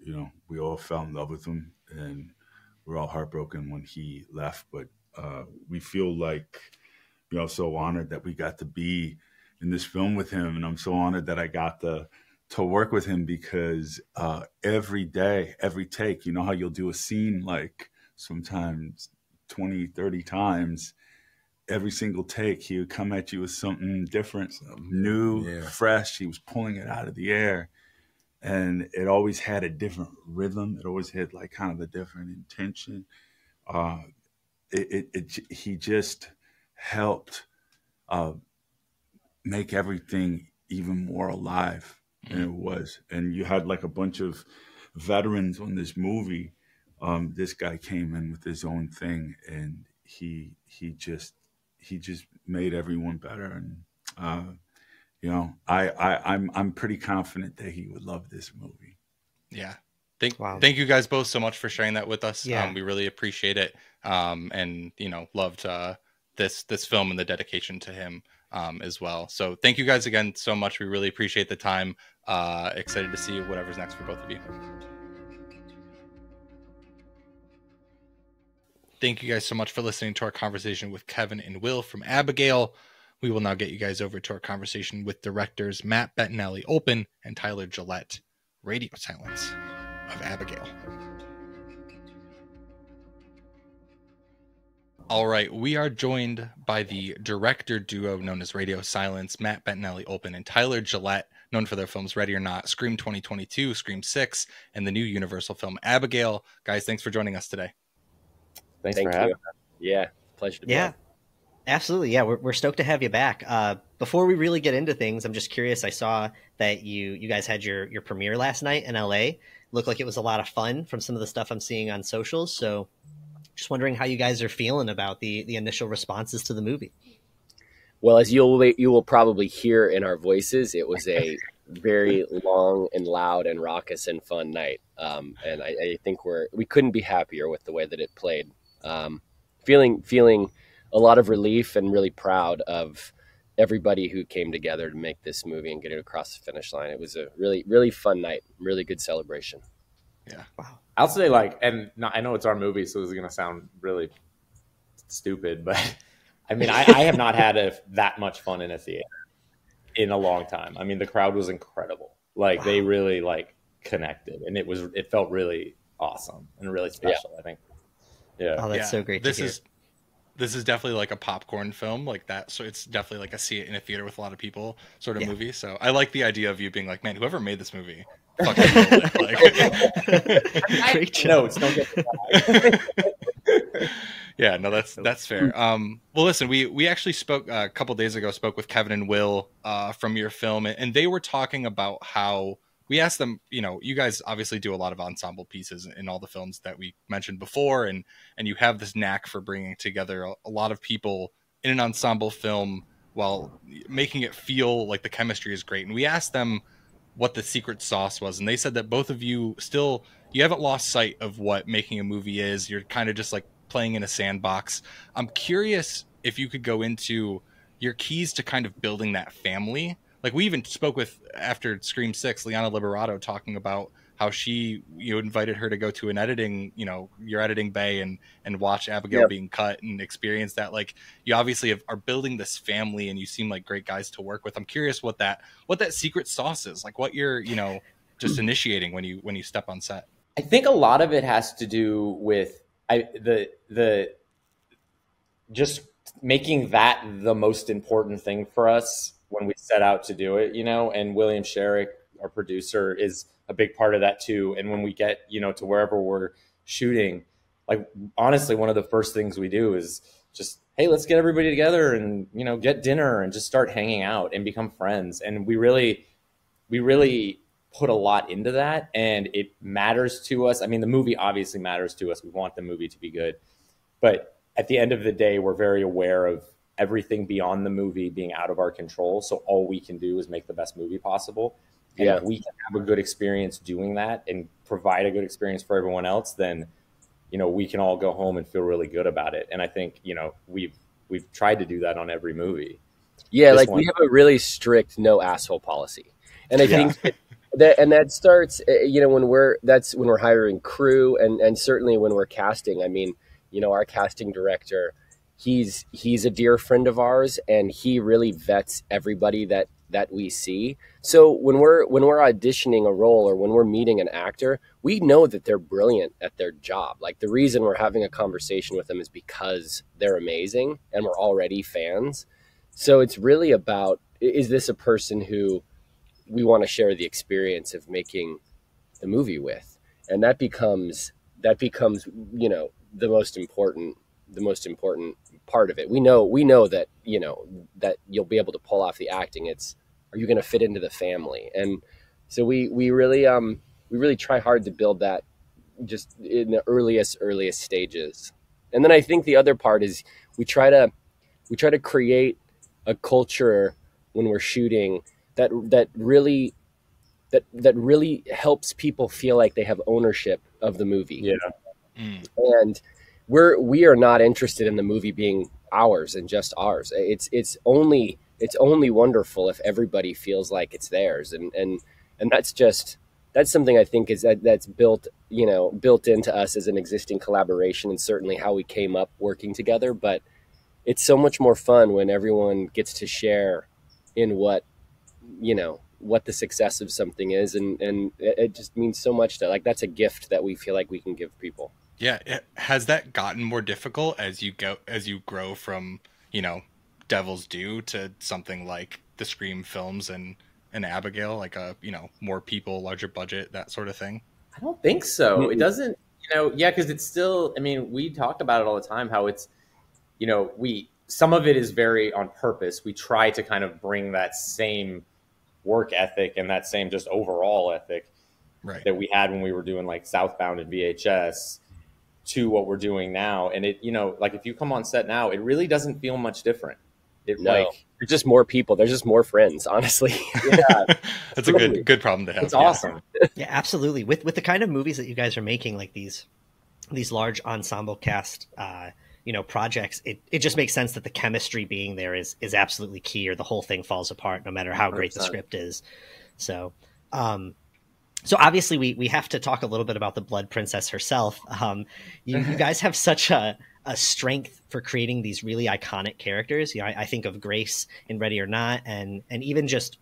D: know, we all fell in love with him, and we're all heartbroken when he left. But we feel like, you know, so honored that we got to be in this film with him. And I'm so honored that I got to work with him, because every day, every take, you know how you'll do a scene like sometimes 20, 30 times, every single take, he would come at you with something different, new, fresh. He was pulling it out of the air, and it always had a different rhythm. It always had like kind of a different intention. He just helped make everything even more alive than it was. And you had like a bunch of veterans on this movie. This guy came in with his own thing, and he just made everyone better. And you know, I'm pretty confident that he would love this movie.
B: Yeah. Thank you guys both so much for sharing that with us.
C: Yeah.
B: We really appreciate it. And you know, loved this film and the dedication to him as well. So thank you guys again so much. We really appreciate the time. Excited to see whatever's next for both of you. Thank you guys so much for listening to our conversation with Kevin and Will from Abigail. we will now get you guys over to our conversation with directors Matt Bettinelli-Olpin and Tyler Gillett, Radio Silence of Abigail. All right, we are joined by the director duo known as Radio Silence, Matt Bettinelli-Olpin and Tyler Gillett, known for their films Ready or Not, Scream 2022, Scream 6, and the new Universal film Abigail. Guys, thanks for joining us today.
F: Thanks for having us. Yeah, pleasure to be on.
C: Absolutely. Yeah, we're stoked to have you back. Before we really get into things, I'm just curious. I saw that you guys had your premiere last night in LA. Looked like it was a lot of fun from some of the stuff I'm seeing on socials. So just wondering how you guys are feeling about the initial responses to the movie.
F: Well, as you will probably hear in our voices, it was a very long and loud and raucous and fun night. And I think we couldn't be happier with the way that it played. Feeling a lot of relief and really proud of everybody who came together to make this movie and get it across the finish line. It was a really, really fun night, really good celebration.
B: Yeah.
G: Wow. I'll say I know it's our movie, so this is going to sound really stupid, but I mean, I have not had that much fun in a theater in a long time. I mean, the crowd was incredible. Like, wow. They really connected, and it felt really awesome and really special. Yeah. I think. Yeah.
C: Oh, that's so great to hear.
B: This is definitely like a popcorn film like that. So it's definitely like a see it in a theater with a lot of people sort of movie. So I like the idea of you being like, man, whoever made this movie, fucking
C: great job.
G: Notes, don't get the
B: Yeah, no, that's fair. Well, listen, we actually spoke a couple days ago, spoke with Kevin and Will from your film, and they were talking about how we asked them, you guys obviously do a lot of ensemble pieces in all the films that we mentioned before, and you have this knack for bringing together a lot of people in an ensemble film while making it feel like the chemistry is great. And we asked them what the secret sauce was, and they said that both of you you haven't lost sight of what making a movie is. You're kind of just like playing in a sandbox. I'm curious if you could go into your keys to kind of building that family. Like, we even spoke with, after Scream 6, Liana Liberato talking about how you invited her to go to an editing, your editing bay and watch Abigail being cut and experience that. Like, you obviously are building this family, and you seem like great guys to work with. I'm curious what that secret sauce is, like what you're, just initiating when you step on set.
G: I think a lot of it has to do with the just making that the most important thing for us when we set out to do it, and William Sherrick, our producer, is a big part of that too. And when we get, to wherever we're shooting, like, honestly, one of the first things we do is just, hey, let's get everybody together and, get dinner and just start hanging out and become friends. And we really put a lot into that, and it matters to us. I mean, the movie obviously matters to us. We want the movie to be good, but at the end of the day, we're very aware of everything beyond the movie being out of our control. So all we can do is make the best movie possible. And if we can have a good experience doing that and provide a good experience for everyone else, then, we can all go home and feel really good about it. And I think, we've tried to do that on every movie.
F: Yeah. We have a really strict no asshole policy. And I think that starts, when we're hiring crew and certainly when we're casting. I mean, our casting director, he's a dear friend of ours, and he really vets everybody that we see. So when we're auditioning a role or when we're meeting an actor, we know that they're brilliant at their job. Like, the reason we're having a conversation with them is because they're amazing and we're already fans. So it's really about, is this a person who we want to share the experience of making the movie with? And that becomes the most important part of it. We know that, that you'll be able to pull off the acting. Are you going to fit into the family? And so we really try hard to build that just in the earliest stages. And then I think the other part is we try to create a culture when we're shooting that really helps people feel like they have ownership of the movie.
G: Yeah.
F: And we are not interested in the movie being ours and just ours. It's only wonderful if everybody feels like it's theirs. And that's something I think that's built into us as an existing collaboration, and certainly how we came up working together. But it's so much more fun when everyone gets to share in what, you know, what the success of something is. And it just means so much to, like, that's a gift that we feel like we can give people.
B: Yeah. Has that gotten more difficult as you grow from, you know, Devil's Due to something like the Scream films and Abigail, like a, you know, more people, larger budget, that sort of thing?
G: I don't think so. It doesn't, you know, yeah, because it's still, I mean, we talk about it all the time, how it's, you know, some of it is very on purpose. We try to kind of bring that same work ethic and that same just overall ethic that we had when we were doing like Southbound and VHS to what we're doing now. And it, you know, like if you come on set now, it really doesn't feel much different.
F: There's just more people. There's just more friends, honestly.
G: Yeah,
B: that's a good problem to have.
G: It's awesome.
C: Yeah, absolutely. With the kind of movies that you guys are making, like these large ensemble cast, you know, projects, it just makes sense that the chemistry being there is absolutely key, or the whole thing falls apart no matter how great 100%. The script is. So, so obviously we have to talk a little bit about the Blood Princess herself. You guys have such a strength for creating these really iconic characters. You know, I think of Grace in Ready or Not, and even just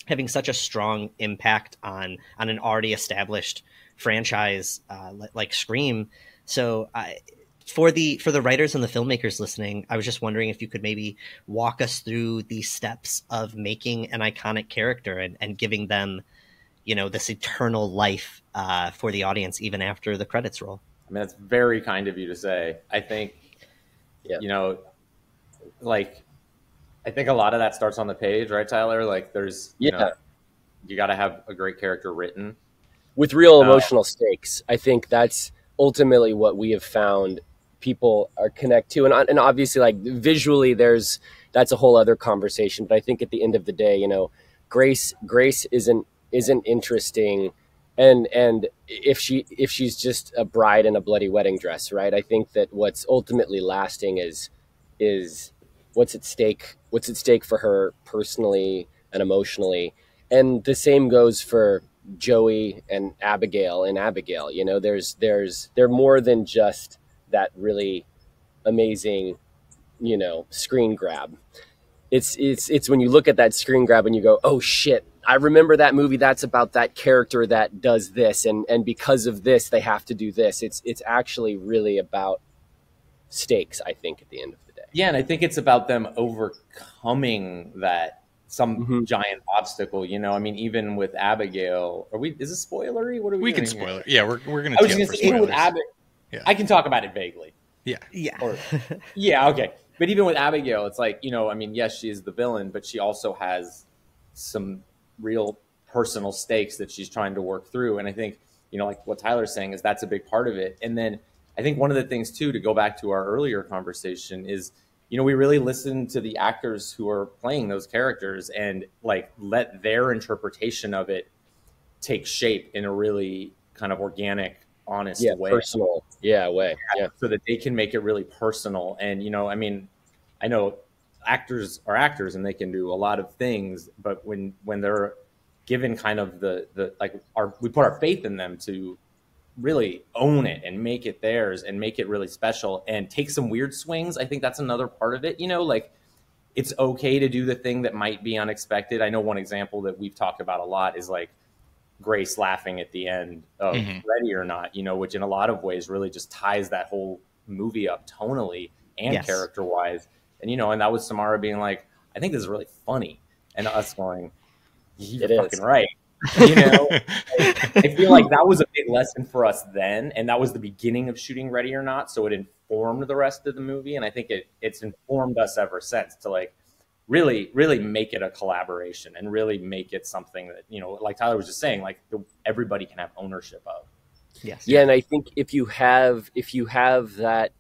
C: having such a strong impact on an already established franchise like Scream. So for the writers and the filmmakers listening, I was just wondering if you could maybe walk us through the steps of making an iconic character and giving them, you know, this eternal life for the audience even after the credits roll.
G: I mean, that's very kind of you to say. I think, you know, like, I think a lot of that starts on the page, right, Tyler? Like, there's, you know, you got to have a great character written
F: with real emotional stakes. I think that's ultimately what we have found people are connect to. And obviously, like, visually, that's a whole other conversation. But I think at the end of the day, you know, Grace isn't interesting. And if she's just a bride in a bloody wedding dress, right? I think that what's ultimately lasting is what's at stake for her personally and emotionally. And the same goes for Joey and Abigail. You know, they're more than just that really amazing, you know, screen grab. It's when you look at that screen grab and you go, oh shit, I remember that movie. That's about that character that does this. And because of this, they have to do this. It's actually really about stakes, I think, at the end of the day.
G: Yeah. And I think it's about them overcoming some giant obstacle, you know. I mean, even with Abigail, is it spoilery? What are we
B: can spoil it. Yeah, we're going to.
G: I was going to say, even with Abigail, I can talk about it vaguely.
B: Yeah.
G: Yeah. Okay. But even with Abigail, it's like, you know, I mean, yes, she is the villain, but she also has some real personal stakes that she's trying to work through. And I think, you know, like what Tyler's saying is that's a big part of it. And then I think one of the things too, to go back to our earlier conversation, is, you know, we really listen to the actors who are playing those characters and like let their interpretation of it take shape in a really kind of organic, honest way.
F: Personal way. Yeah.
G: So that they can make it really personal. And, you know, I mean, I know actors are actors and they can do a lot of things, but when they're given kind of we put our faith in them to really own it and make it theirs and make it really special and take some weird swings. I think that's another part of it. You know, like, it's okay to do the thing that might be unexpected. I know one example that we've talked about a lot is like Grace laughing at the end of Ready or Not, you know, which in a lot of ways really just ties that whole movie up tonally and character wise. And, you know, and that was Samara being like, I think this is really funny. And us going, you're fucking right. You know, I feel like that was a big lesson for us then. And that was the beginning of shooting Ready or Not. So it informed the rest of the movie. And I think it's informed us ever since to like really, really make it a collaboration and really make it something that, you know, like Tyler was just saying, like everybody can have ownership of.
C: Yes.
F: Yeah. And I think if you have that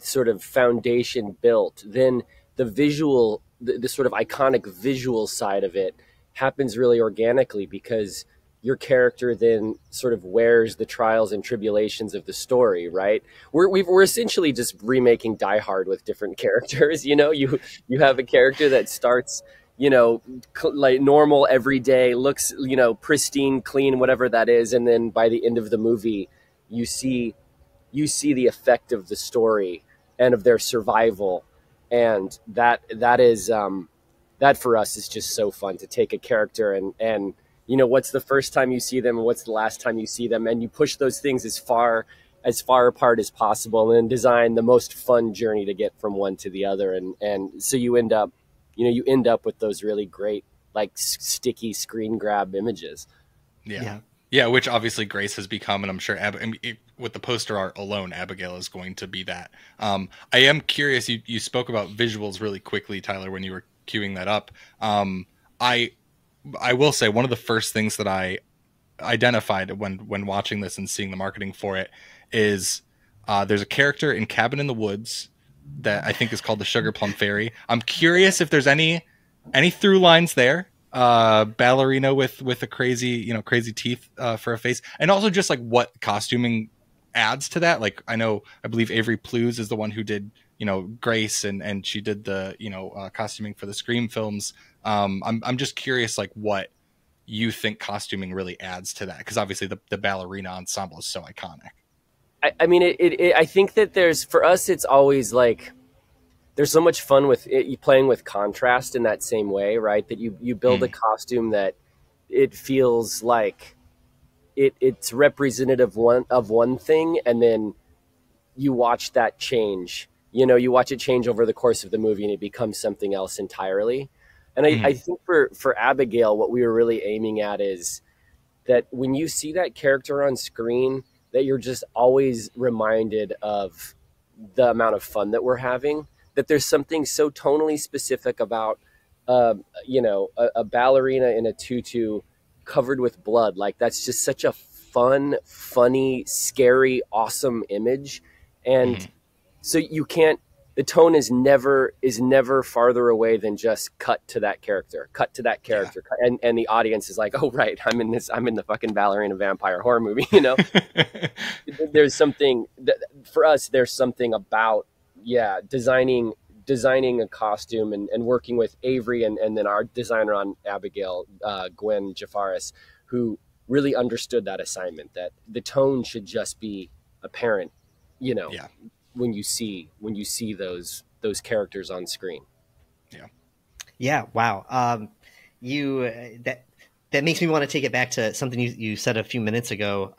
F: sort of foundation built, then the visual, the sort of iconic visual side of it happens really organically, because your character then sort of wears the trials and tribulations of the story, right? We're essentially just remaking Die Hard with different characters. You know, you have a character that starts, you know, like normal every day, looks, you know, pristine, clean, whatever that is, and then by the end of the movie, you see the effect of the story and of their survival. And that is that for us is just so fun to take a character and you know, what's the first time you see them and what's the last time you see them, and you push those things as far apart as possible, and then design the most fun journey to get from one to the other. And so you end up with those really great, like, sticky screen grab images.
B: Yeah, which obviously Grace has become, and I'm sure with the poster art alone, Abigail is going to be that. I am curious, you spoke about visuals really quickly, Tyler, when you were queuing that up. I will say one of the first things that I identified when watching this and seeing the marketing for it is there's a character in Cabin in the Woods that I think is called the Sugar Plum Fairy. I'm curious if there's any through lines there. Ballerina with a crazy teeth for a face, and also just like what costuming adds to that. Like, I believe Avery Plews is the one who did, Grace, and she did the, costuming for the Scream films. I'm just curious, like, what you think costuming really adds to that, because obviously the ballerina ensemble is so iconic.
F: I mean, I think that for us, it's always like, there's so much fun with it, playing with contrast in that same way, right? That you build a costume that it feels like it's representative of one thing, and then you watch that change. You watch it change over the course of the movie, and it becomes something else entirely. And I think for Abigail, what we were really aiming at is that when you see that character on screen, that you're just always reminded of the amount of fun that we're having. That there's something so tonally specific about, a ballerina in a tutu covered with blood. Like, that's just such a fun, funny, scary, awesome image. And so the tone is never farther away than just cut to that character. Yeah. And the audience is like, oh, right, I'm in the fucking ballerina vampire horror movie, There's something for us, there's something about, designing a costume and working with Avery and then our designer on Abigail, Gwen Jafaris, who really understood that assignment, that the tone should just be apparent, when you see those characters on screen.
C: Yeah. Wow. That makes me want to take it back to something you said a few minutes ago.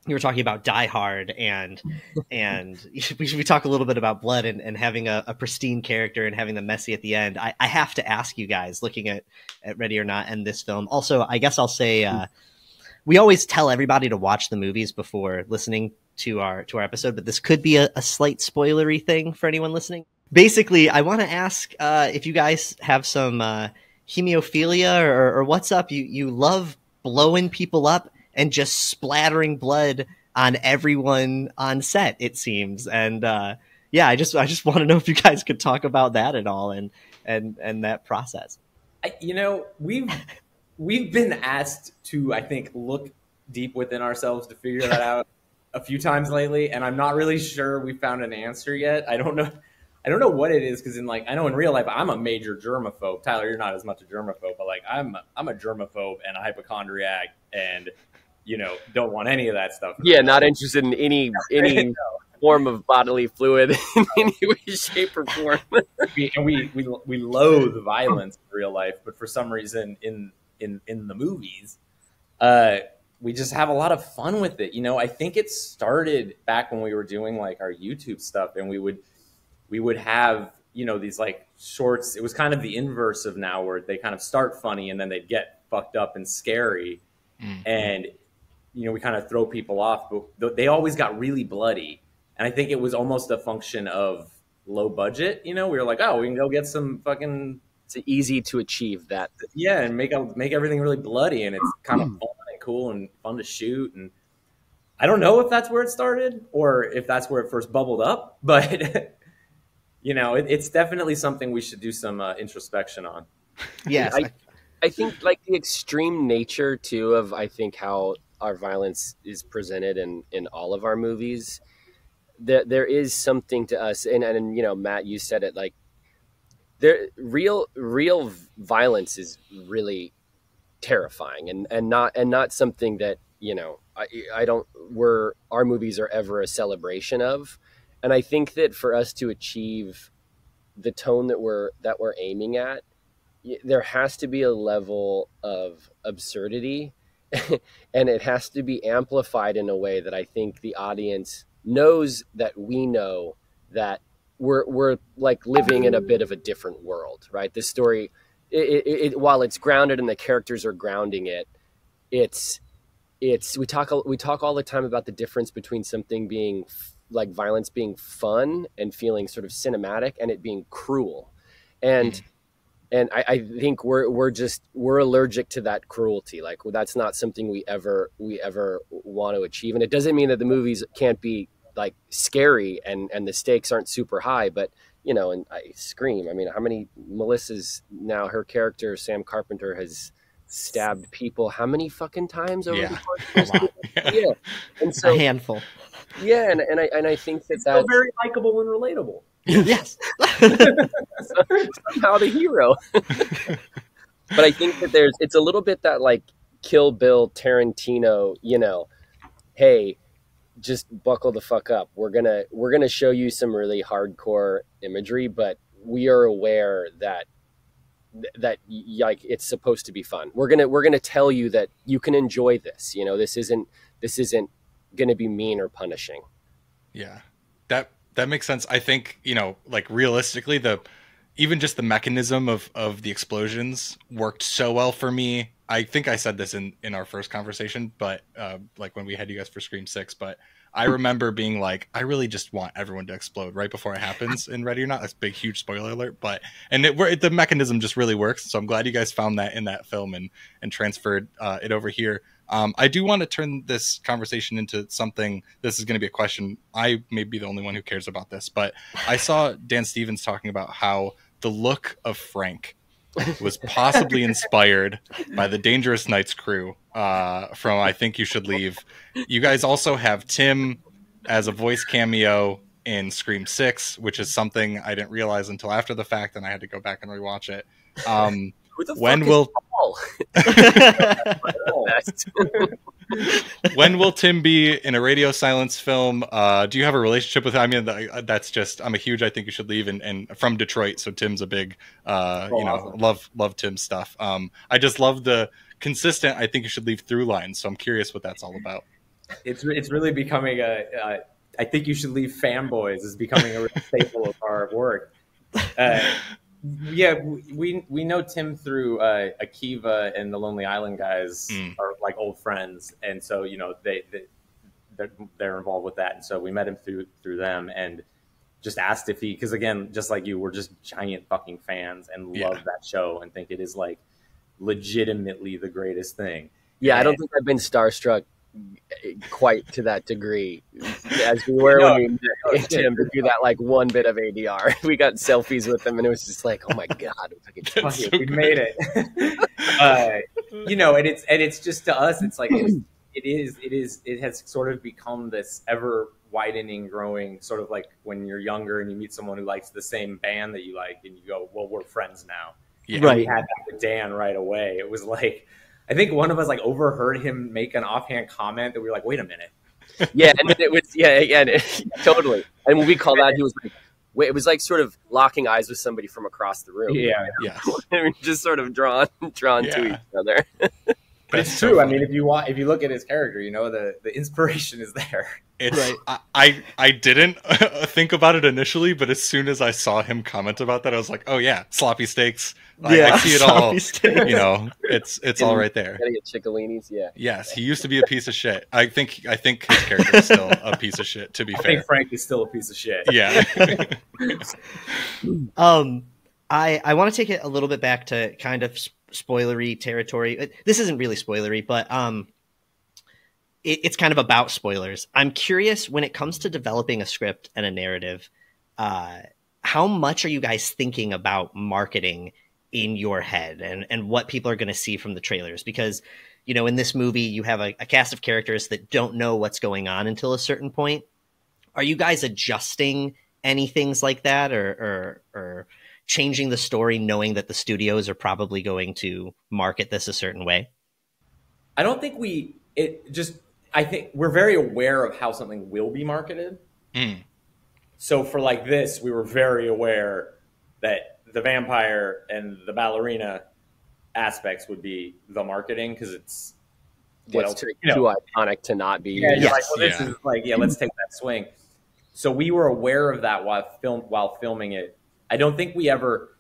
C: You were talking about Die Hard, and we talk a little bit about blood and having a pristine character and having them messy at the end. I have to ask you guys, looking at Ready or Not and this film. Also, I guess I'll say we always tell everybody to watch the movies before listening to our episode, but this could be a slight spoilery thing for anyone listening. Basically, I want to ask if you guys have some hemophilia or what's up. You love blowing people up and just splattering blood on everyone on set, it seems. And I just want to know if you guys could talk about that at all and that process.
G: We've been asked to, I think, look deep within ourselves to figure that out a few times lately, and I'm not really sure we found an answer yet. I don't know what it is, because I know in real life I'm a major germaphobe. Tyler, you're not as much a germaphobe, but like I'm a germaphope and a hypochondriac, and don't want any of that stuff.
F: Yeah, not interested in any form of bodily fluid in any way, shape, or form.
G: we loathe violence in real life, but for some reason in the movies, we just have a lot of fun with it. I think it started back when we were doing like our YouTube stuff, and we would have these like shorts. It was kind of the inverse of now, where they kind of start funny and then they'd get fucked up and scary, and we kind of throw people off, but they always got really bloody. And I think it was almost a function of low budget. We were like, oh, we can go get some fucking.
F: It's easy to achieve that.
G: Yeah, and make everything really bloody, and it's kind of fun and cool and fun to shoot. And I don't know if that's where it started or if that's where it first bubbled up, but it's definitely something we should do some introspection on.
C: Yes,
F: I think like the extreme nature too of how our violence is presented in all of our movies. There is something to us, and Matt, you said it, like real violence is really terrifying and not something that our movies are ever a celebration of. I think that for us to achieve the tone that we're aiming at, there has to be a level of absurdity and it has to be amplified in a way that I think the audience knows that we know that we're like living in a bit of a different world, right? This story, while it's grounded and the characters are grounding it, we talk all the time about the difference between something being like violence being fun and feeling sort of cinematic and it being cruel. And I think we're allergic to that cruelty. Like that's not something we ever want to achieve. And it doesn't mean that the movies can't be like scary and the stakes aren't super high, but you know, and I Scream, I mean, how many Melissa's now, her character, Sam Carpenter, has stabbed people how many fucking times over the course of yeah. And so
C: a handful.
F: Yeah, and I think that's
G: still very likable and relatable.
C: Yes.
F: Somehow the hero. But I think that it's a little bit that like Kill Bill Tarantino, you know, hey, just buckle the fuck up. We're gonna show you some really hardcore imagery, but we are aware that like it's supposed to be fun. We're gonna tell you that you can enjoy this. You know, this isn't gonna be mean or punishing.
B: Yeah, that makes sense. I think, you know, like realistically, even just the mechanism of the explosions worked so well for me. I think I said this in our first conversation, but like when we had you guys for Scream 6, but I remember being like, I really just want everyone to explode right before it happens in Ready or Not. That's a big, huge spoiler alert, but the mechanism just really works. So I'm glad you guys found that in that film and transferred it over here. I do want to turn this conversation into something. This is going to be a question. I may be the only one who cares about this, but I saw Dan Stevens talking about how the look of Frank was possibly inspired by the Dangerous Nights crew from I Think You Should Leave. You guys also have Tim as a voice cameo in Scream 6, which is something I didn't realize until after the fact, and I had to go back and rewatch it. When will Tim be in a Radio Silence film? Do you have a relationship with him? I mean, that's just, I'm a huge I Think You Should Leave and from Detroit, so Tim's a big awesome. love Tim's stuff. I just love the consistent I Think You Should Leave through line, so I'm curious what that's all about.
G: It's really becoming I Think You Should Leave fanboys is becoming a real staple of our work. Yeah, we know Tim through Akiva and the Lonely Island guys are like old friends, and so you know they're involved with that, and so we met him through them, and just asked if he, because again, just like you, we're just giant fucking fans and love that show and think it is like legitimately the greatest thing.
F: Yeah, I don't think I've been starstruck quite to that degree as we were when we met Tim to do that like one bit of ADR. We got selfies with him and it was just like, oh my god,
G: we made it. You know, and it's just, to us, it's like it has sort of become this ever widening, growing, sort of like when you're younger and you meet someone who likes the same band that you like and you go, well, we're friends now.
B: Yeah.
G: Right. We had that with Dan right away. It was like, I think one of us like overheard him make an offhand comment that we were like, wait a minute.
F: Yeah, and then it was totally. And when we called out, he was like, wait, it was like sort of locking eyes with somebody from across the room.
G: Yeah,
B: yeah.
F: Just sort of drawn to each other.
G: But it's true. I mean, if you look at his character, you know, the inspiration is there.
B: It's right. I didn't think about it initially, but as soon as I saw him comment about that, I was like, oh yeah, sloppy steaks. I see it all. Steaks. You know, it's all right there.
F: Gotta get Ciccolinis, yeah.
B: Yes, he used to be a piece of shit. I think his character is still a piece of shit. To be fair,
G: I think Frank is still a piece of shit.
B: Yeah.
C: I want to take it a little bit back to kind of spoilery territory. This isn't really spoilery, but it's kind of about spoilers. I'm curious, when it comes to developing a script and a narrative, how much are you guys thinking about marketing in your head and what people are going to see from the trailers? Because, you know, in this movie, you have a cast of characters that don't know what's going on until a certain point. Are you guys adjusting any things like that or changing the story knowing that the studios are probably going to market this a certain way?
G: I don't think I think we're very aware of how something will be marketed. So for like this, we were very aware that the vampire and the ballerina aspects would be the marketing, because it's
F: too iconic to not be.
G: Yeah, you're like, well, this is like, let's take that swing. So we were aware of that while filming it. I don't think we ever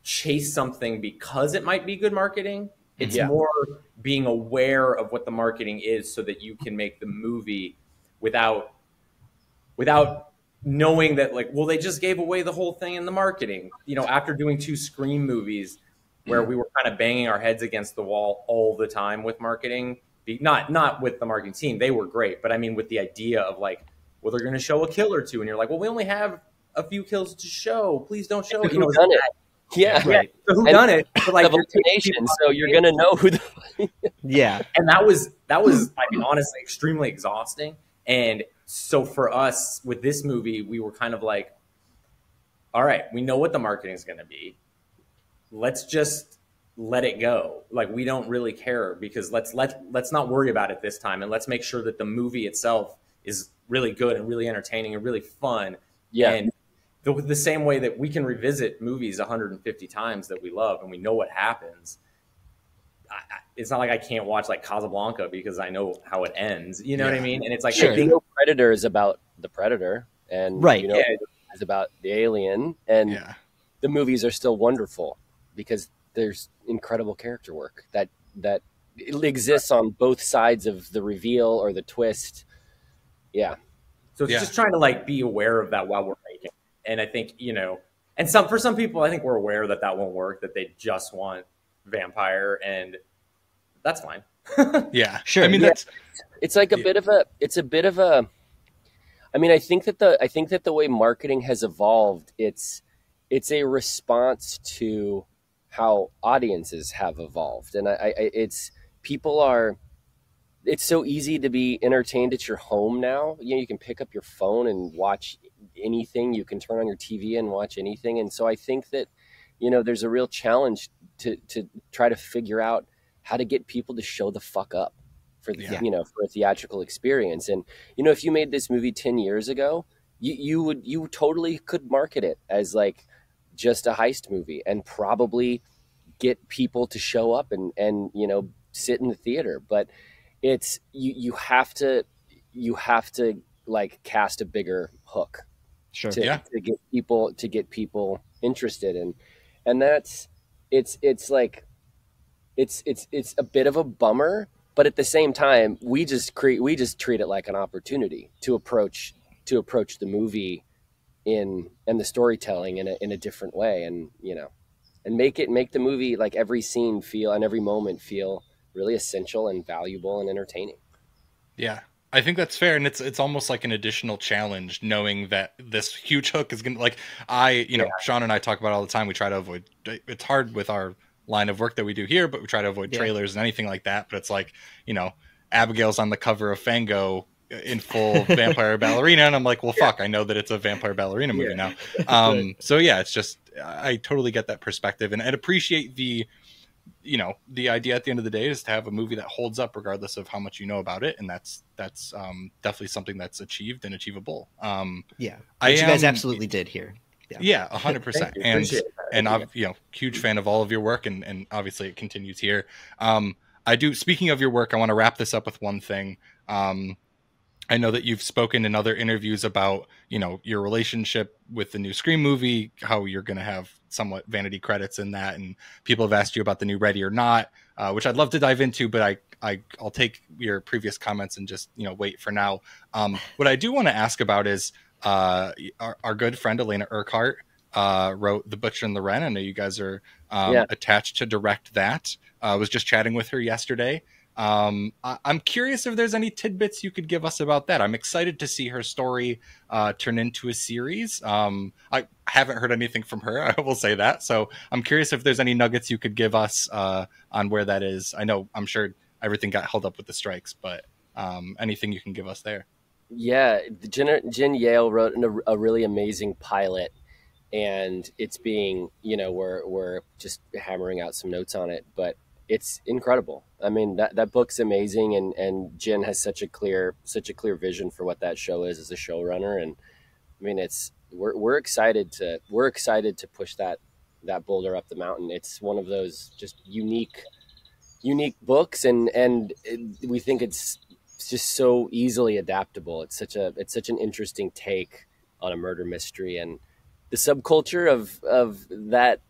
G: chase something because it might be good marketing. It's more being aware of what the marketing is so that you can make the movie without knowing that, like, well, they just gave away the whole thing in the marketing. You know, after doing 2 Scream movies where we were kind of banging our heads against the wall all the time with marketing, not with the marketing team, they were great, but I mean with the idea of like, well, they're going to show a kill or 2, and you're like, well, we only have a few kills to show. Please don't show it.
F: You know, done it. Yeah,
G: right. So who done it? But like,
F: so you're gonna know who.
G: And that was I mean, honestly, extremely exhausting. And so for us with this movie, we were kind of like, all right, we know what the marketing is going to be. Let's just let it go. Like, we don't really care, because let's not worry about it this time, and let's make sure that the movie itself is really good and really entertaining and really fun.
F: Yeah.
G: And the same way that we can revisit movies 150 times that we love and we know what happens. It's not like I can't watch like Casablanca because I know how it ends. You know what I mean? And it's like,
F: I think Predator is about the predator, and it's about the alien, and the movies are still wonderful because there's incredible character work that it exists on both sides of the reveal or the twist. Yeah.
G: So it's just trying to like be aware of that while we're making. And I think, you know, and for some people, I think we're aware that won't work, that they just want vampire, and that's fine.
B: Yeah, sure. I mean,
F: it's like a bit of a, I mean, I think that the way marketing has evolved, it's a response to how audiences have evolved. And it's so easy to be entertained at your home now. You know, you can pick up your phone and watch anything. You can turn on your TV and watch anything. And so I think that, you know, there's a real challenge to try to figure out how to get people to show the fuck up for the, you know, for a theatrical experience. And, you know, if you made this movie 10 years ago, you totally could market it as like just a heist movie and probably get people to show up and, you know, sit in the theater. But it's, you have to like cast a bigger hook to get people interested in. And that's, it's like, it's a bit of a bummer, but at the same time, we just treat it like an opportunity to approach the movie and the storytelling in a different way, and you know, and make the movie, like every scene feel and every moment feel really essential and valuable and entertaining.
B: Yeah, I think that's fair, and it's almost like an additional challenge, knowing that this huge hook is gonna, like, Sean and I talk about it all the time. We try to avoid. It's hard with our line of work that we do here, but we try to avoid trailers and anything like that. But it's like, you know, Abigail's on the cover of Fango in full vampire ballerina, and I'm like, well, fuck, I know that it's a vampire ballerina movie now. So yeah, it's just, I totally get that perspective, and I'd appreciate the idea at the end of the day is to have a movie that holds up regardless of how much you know about it, and that's definitely something that's achieved and achievable.
C: You guys absolutely did here.
B: Yeah, 100%. And I'm, you know, huge fan of all of your work, and obviously it continues here. Speaking of your work, I want to wrap this up with one thing. I know that you've spoken in other interviews about, you know, your relationship with the new Scream movie, how you're going to have somewhat vanity credits in that. And people have asked you about the new Ready or Not, which I'd love to dive into, but I'll take your previous comments and just, you know, wait for now. What I do want to ask about is our good friend Elena Urquhart wrote The Butcher and the Wren. I know you guys are attached to direct that. I was just chatting with her yesterday. I'm curious if there's any tidbits you could give us about that. I'm excited to see her story turn into a series. I haven't heard anything from her, I will say that. So I'm curious if there's any nuggets you could give us on where that is. I'm sure everything got held up with the strikes, but anything you can give us there.
F: Yeah, Jen Yale wrote a really amazing pilot, and it's being, you know, we're just hammering out some notes on it, but it's incredible. I mean, that book's amazing, and Jen has such a clear vision for what that show is as a showrunner, and I mean, we're excited to push that boulder up the mountain. It's one of those just unique books, and we think it's just so easily adaptable. It's such an interesting take on a murder mystery, and the subculture of that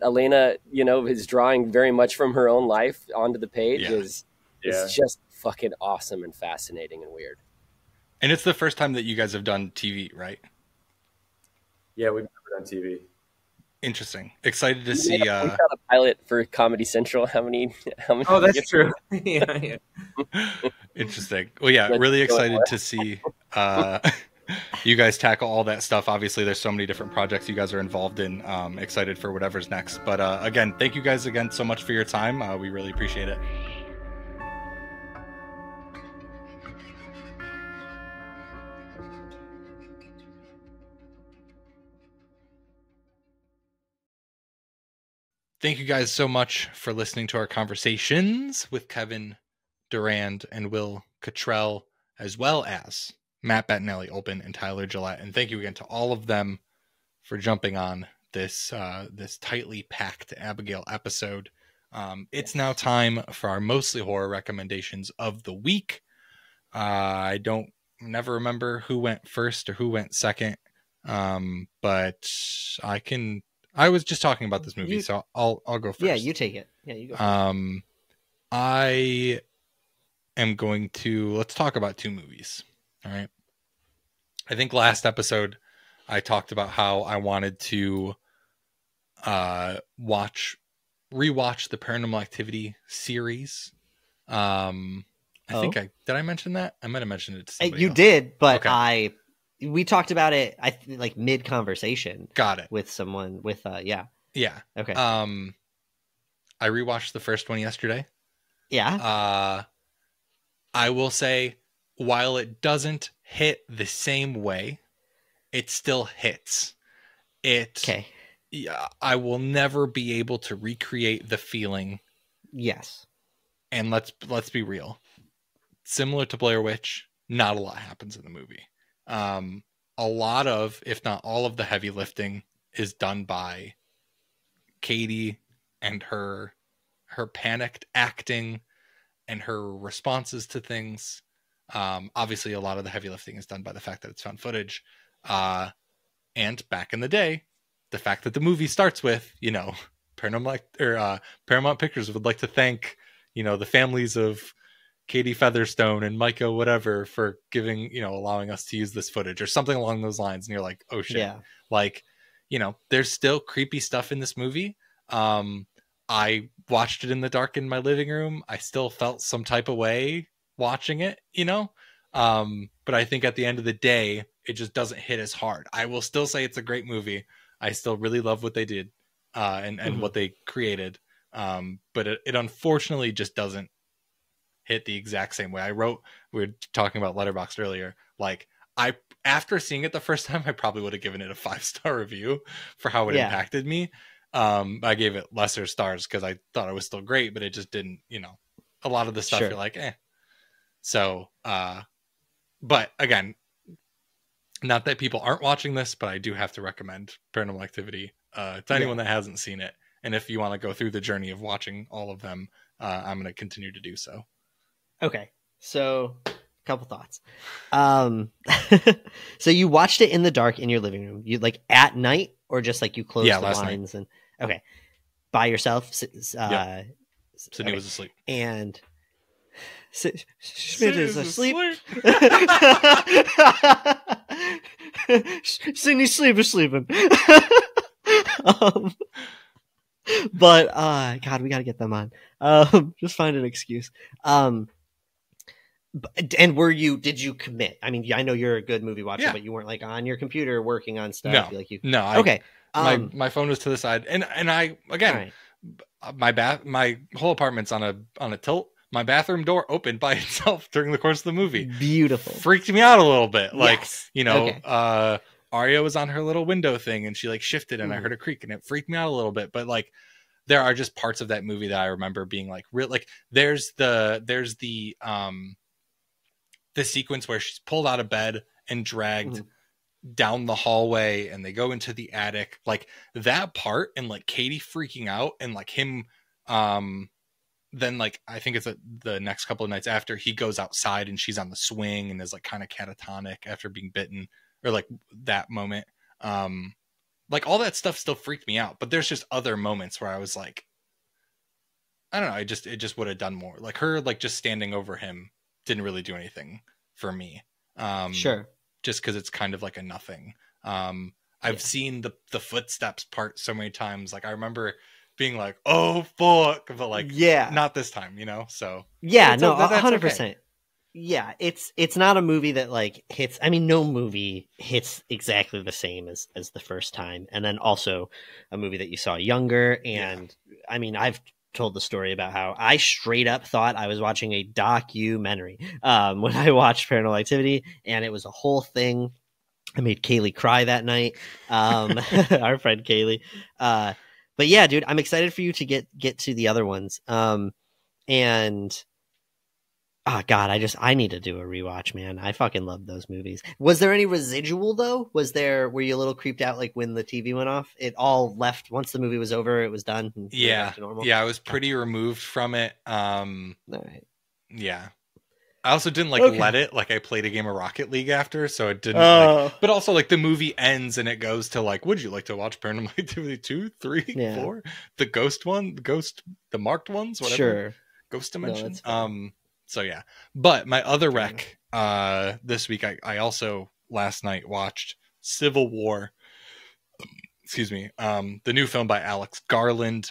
F: Elena, is drawing very much from her own life onto the page is just fucking awesome and fascinating and weird.
B: And it's the first time that you guys have done TV, right?
G: Yeah, we've never done TV.
B: Interesting. Excited to see.
F: We got a pilot for Comedy Central. How many?
G: Oh, that's true. yeah.
B: Interesting. Well, yeah, really excited to see you guys tackle all that stuff. Obviously, there's so many different projects you guys are involved in. Excited for whatever's next. But again, thank you guys again so much for your time. We really appreciate it. Thank you guys so much for listening to our conversations with Kevin Durand and Will Cottrell, as well as Matt Bettinelli-Olpin and Tyler Gillett. And thank you again to all of them for jumping on this tightly packed Abigail episode. It's now time for our mostly horror recommendations of the week. I never remember who went first or who went second, but I was just talking about this movie, so I'll go first.
C: Yeah, you take it. Yeah, you go
B: first. I am going to... Let's talk about two movies. All right. I think last episode I talked about how I wanted to rewatch the Paranormal Activity series. Did I mention that? I might have mentioned it to somebody else.
C: Did, but okay. We talked about it, like mid conversation.
B: Got it.
C: With someone with yeah. Okay.
B: I rewatched the first one yesterday.
C: Yeah.
B: I will say, while it doesn't hit the same way, it still hits. Okay. Yeah, I will never be able to recreate the feeling.
C: Yes.
B: And let's be real. Similar to Blair Witch, not a lot happens in the movie. A lot of, if not all of the heavy lifting is done by Katie and her panicked acting and her responses to things. Obviously a lot of the heavy lifting is done by the fact that it's found footage. And back in the day, the fact that the movie starts with, Paramount Pictures would like to thank, the families of Katie Featherstone and Micah whatever for giving, allowing us to use this footage or something along those lines. And you're like, oh shit. Yeah. Like, there's still creepy stuff in this movie. I watched it in the dark in my living room. I still felt some type of way watching it, but I think at the end of the day, it just doesn't hit as hard. I will still say it's a great movie. I still really love what they did and what they created. But it unfortunately just doesn't hit the exact same way. We were talking about Letterboxd earlier. Like after seeing it the first time, I probably would have given it a 5-star review for how it impacted me. I gave it lesser stars because I thought it was still great, but it just didn't, a lot of the stuff you're like, eh. So, but again, not that people aren't watching this, but I do have to recommend Paranormal Activity to anyone that hasn't seen it. And if you want to go through the journey of watching all of them, I'm going to continue to do so.
C: Okay. So a couple thoughts. So you watched it in the dark in your living room, you like at night or just like you closed the blinds and okay. By yourself.
B: Sydney was asleep.
C: And Schmidt is asleep. Sydney's sleeping. But God, we gotta get them on. Just find an excuse. And did you commit? I mean, I know you're a good movie watcher, but you weren't like on your computer working on stuff.
B: Okay. My phone was to the side, and I again, my whole apartment's on a tilt. My bathroom door opened by itself during the course of the movie.
C: Beautiful.
B: Freaked me out a little bit. Like, Aria was on her little window thing and she like shifted and I heard a creak and it freaked me out a little bit. But like, there are just parts of that movie that I remember being like real, like there's the sequence where she's pulled out of bed and dragged down the hallway and they go into the attic, like that part, and like Katie freaking out, and like him, then like I think it's the next couple of nights after, he goes outside and she's on the swing and is like kind of catatonic after being bitten, or like that moment. Like all that stuff still freaked me out, but there's just other moments where I was like, I don't know, it just would have done more. Like her like just standing over him didn't really do anything for me.
C: Sure.
B: Just because it's kind of like a nothing. I've seen the footsteps part so many times. Like I remember being like, oh fuck, but like not this time, you know? So
C: yeah, no,
B: that's
C: 100%.
B: Okay.
C: Yeah, it's not a movie that like hits. I mean, no movie hits exactly the same as the first time, and then also a movie that you saw younger. And I mean, I've told the story about how I straight up thought I was watching a documentary when I watched Paranormal Activity, and it was a whole thing. I made Kaylee cry that night, our friend Kaylee. But yeah, dude, I'm excited for you to get to the other ones. And oh God, I need to do a rewatch, man. I fucking love those movies. Was there any residual though? Were you a little creeped out like when the TV went off? It all left once the movie was over. It was done.
B: Yeah, I was pretty removed from it.
C: All right.
B: Yeah, I also didn't let it. Like I played a game of Rocket League after, so it didn't. But also like the movie ends and it goes to like, would you like to watch Paranormal Activity 2, 3, 4, the ghost one, the marked ones, whatever. Sure. Ghost Dimension. So yeah, but my other rec this week, I also last night watched Civil War. Excuse me, the new film by Alex Garland.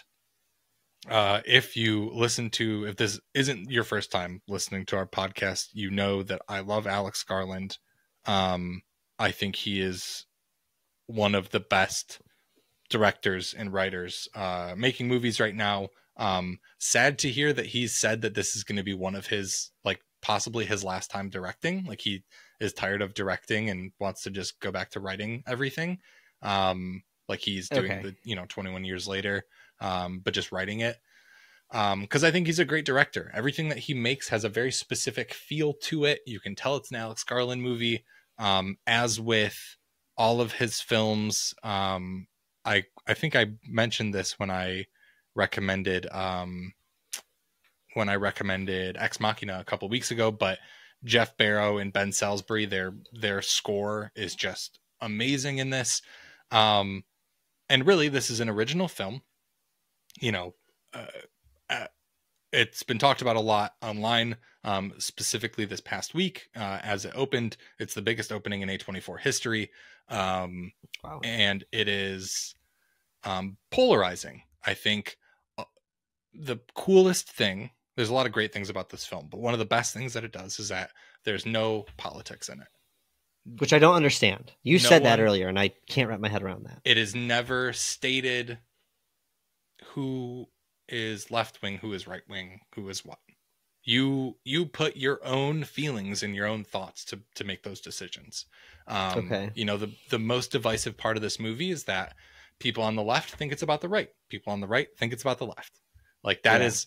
B: If this isn't your first time listening to our podcast, you know that I love Alex Garland. I think he is one of the best directors and writers making movies right now. Sad to hear that he's said that this is going to be one of his, like possibly his last time directing. Like he is tired of directing and wants to just go back to writing everything. Like he's doing 21 years later, but just writing it. Cause I think he's a great director. Everything that he makes has a very specific feel to it. You can tell it's an Alex Garland movie. As with all of his films, I think I mentioned this when I recommended Ex Machina a couple weeks ago, but Jeff Barrow and Ben Salisbury, their score is just amazing in this. And really, this is an original film. You know, it's been talked about a lot online, specifically this past week as it opened. It's the biggest opening in A24 history. Wow. And it is polarizing. I think the coolest thing, there's a lot of great things about this film, but one of the best things that it does is that there's no politics in it.
C: Which I don't understand. You said that earlier, and I can't wrap my head around that.
B: It is never stated who is left wing, who is right wing, who is what. You put your own feelings and your own thoughts to make those decisions. You know, the most divisive part of this movie is that people on the left think it's about the right. People on the right think it's about the left. Like that is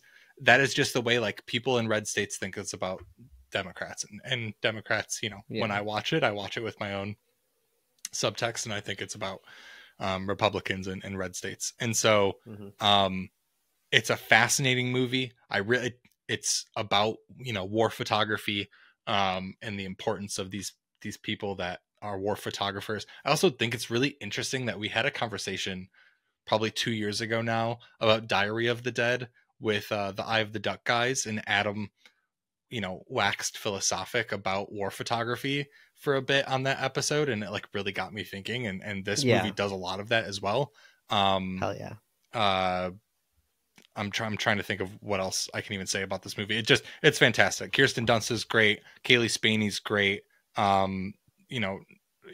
B: just the way like people in red states think it's about Democrats, and Democrats, you know, when I watch it with my own subtext, and I think it's about Republicans and red states. And so it's a fascinating movie. It's about, you know, war photography and the importance of these people that are war photographers. I also think it's really interesting that we had a conversation probably 2 years ago now about Diary of the Dead with the Eye of the Duck guys, and Adam, you know, waxed philosophic about war photography for a bit on that episode, and it like really got me thinking, and this movie does a lot of that as well.
C: Hell yeah.
B: I'm trying to think of what else I can even say about this movie. It's fantastic. Kirsten Dunst is great. Kaylee Spaney's great. You know,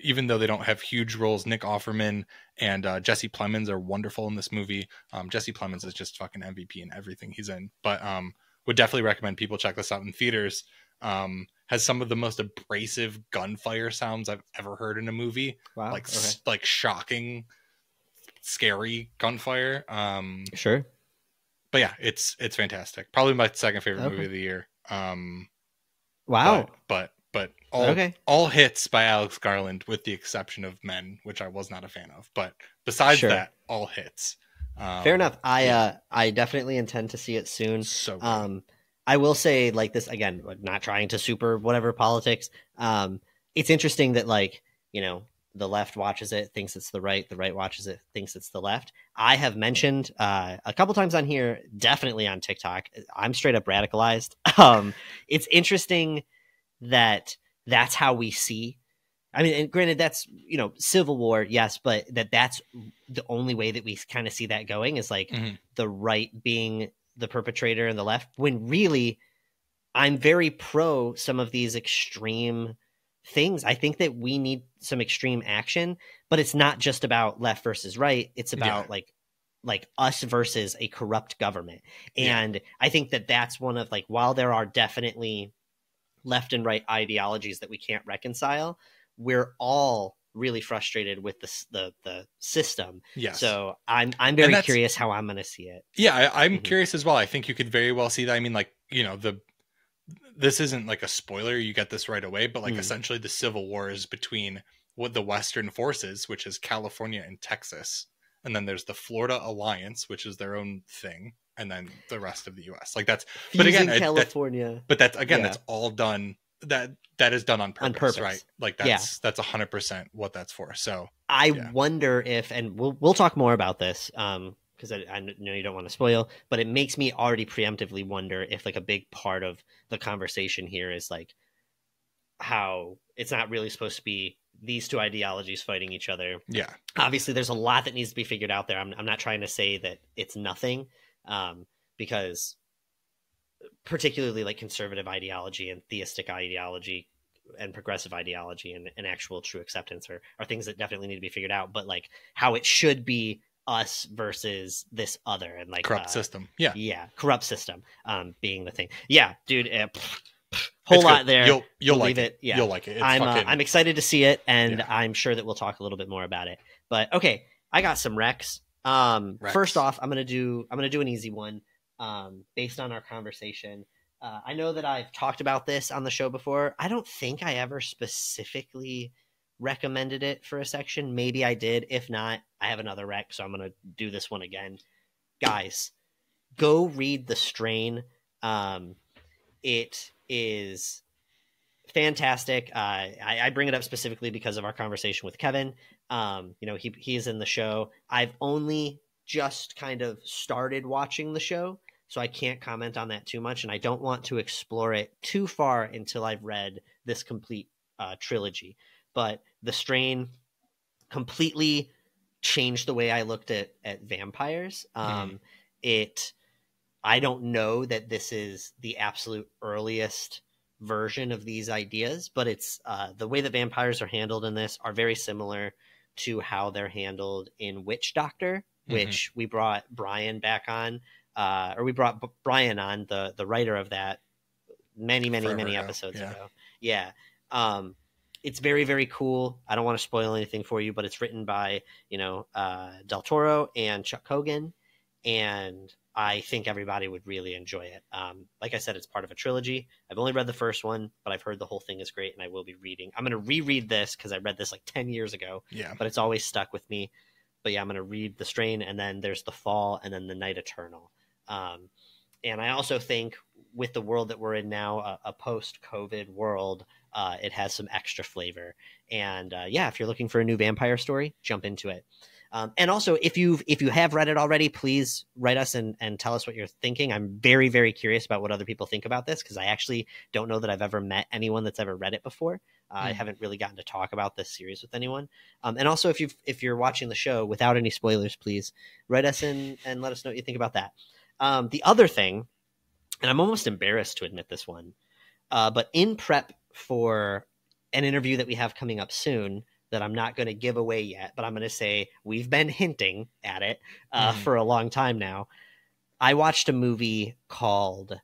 B: even though they don't have huge roles, Nick Offerman and Jesse Plemons are wonderful in this movie. Jesse Plemons is just fucking MVP in everything he's in. But would definitely recommend people check this out in theaters. Has some of the most abrasive gunfire sounds I've ever heard in a movie. Wow. Like shocking, scary gunfire.
C: Sure.
B: But yeah, it's fantastic. Probably my second favorite movie of the year.
C: Wow.
B: But but
C: Okay.
B: all hits by Alex Garland, with the exception of Men, which I was not a fan of. But besides that, all hits.
C: Fair enough. I definitely intend to see it soon.
B: So good.
C: I will say, like, this again, not trying to super whatever politics. It's interesting that, like, you know, the left watches it, thinks it's the right watches it, thinks it's the left. I have mentioned a couple times on here, definitely on TikTok, I'm straight up radicalized. It's interesting that that's how we see. I mean, and granted, that's, you know, Civil War, yes, but that's the only way that we kind of see that going is like the right being the perpetrator and the left, when really I'm very pro some of these extreme things. I think that we need some extreme action, but it's not just about left versus right. It's about like us versus a corrupt government. And I think that that's one of, like, while there are definitely left and right ideologies that we can't reconcile, we're all really frustrated with the system.
B: Yes.
C: So I'm very curious how I'm going to see it.
B: Yeah, I'm curious as well. I think you could very well see that. I mean, like, you know, this isn't like a spoiler, you get this right away, but like essentially the Civil War is between what the Western forces, which is California and Texas, and then there's the Florida Alliance, which is their own thing, and then the rest of the US. Like that's
C: Fusing, but again, California.
B: That's all done. That is done on purpose, right? Like that's 100% what that's for. So
C: I wonder if, and we'll talk more about this, because I know you don't want to spoil, but it makes me already preemptively wonder if, like, a big part of the conversation here is like how it's not really supposed to be these two ideologies fighting each other.
B: Yeah.
C: Obviously, there's a lot that needs to be figured out there. I'm not trying to say that it's nothing, because particularly like conservative ideology and theistic ideology and progressive ideology and actual true acceptance are things that definitely need to be figured out. But like how it should be us versus this other, and like
B: corrupt system.
C: Corrupt system being the thing. Dude, whole lot there.
B: You'll like it. You'll like it.
C: I'm excited to see it, and I'm sure that we'll talk a little bit more about it. But okay, I got some recs. First off, I'm gonna do an easy one based on our conversation. I know that I've talked about this on the show before. I don't think I ever specifically recommended it for a section. Maybe I did. If not, I have another rec, so I'm going to do this one again. Guys, go read The Strain. It is fantastic. I bring it up specifically because of our conversation with Kevin. You know, he is in the show. I've only just kind of started watching the show, so I can't comment on that too much, and I don't want to explore it too far until I've read this complete trilogy. But The Strain completely changed the way I looked at vampires. I don't know that this is the absolute earliest version of these ideas, but it's the way that vampires are handled in this are very similar to how they're handled in Witch Doctor, which we brought Brian back on, or we brought Brian on, the writer of that, many episodes ago. Yeah. It's very, very cool. I don't want to spoil anything for you, but it's written by, Del Toro and Chuck Hogan, and I think everybody would really enjoy it. Like I said, it's part of a trilogy. I've only read the first one, but I've heard the whole thing is great, and I will be reading. I'm going to reread this because I read this like 10 years ago, but it's always stuck with me. But yeah, I'm going to read The Strain, and then there's The Fall, and then The Night Eternal. And I also think with the world that we're in now, a post-COVID world, it has some extra flavor. And if you're looking for a new vampire story, jump into it. And also, if you have read it already, please write us and tell us what you're thinking. I'm very, very curious about what other people think about this, because I actually don't know that I've ever met anyone that's ever read it before. I haven't really gotten to talk about this series with anyone. And also, if you're watching the show, without any spoilers, please write us in and let us know what you think about that. The other thing, and I'm almost embarrassed to admit this one, but in prep for an interview that we have coming up soon that I'm not going to give away yet, but I'm going to say we've been hinting at it for a long time now. I watched a movie called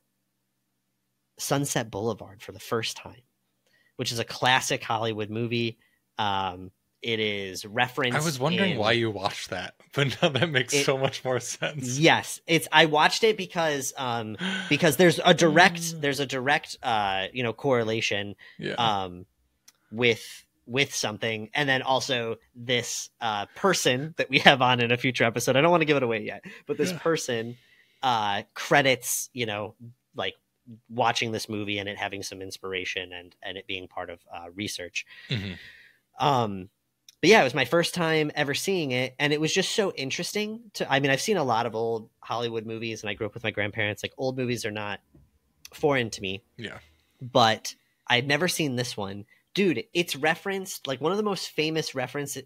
C: Sunset Boulevard for the first time, which is a classic Hollywood movie. It is referenced.
B: I was wondering why you watched that, but now that makes so much more sense.
C: Yes, I watched it because there's a direct correlation with something, and then also this person that we have on in a future episode. I don't want to give it away yet, but this person credits like watching this movie and it having some inspiration and it being part of research. But yeah, it was my first time ever seeing it, and it was just so interesting I've seen a lot of old Hollywood movies, and I grew up with my grandparents. Like, old movies are not foreign to me.
B: Yeah.
C: But I'd never seen this one. Dude, it's referenced, like, one of the most famous references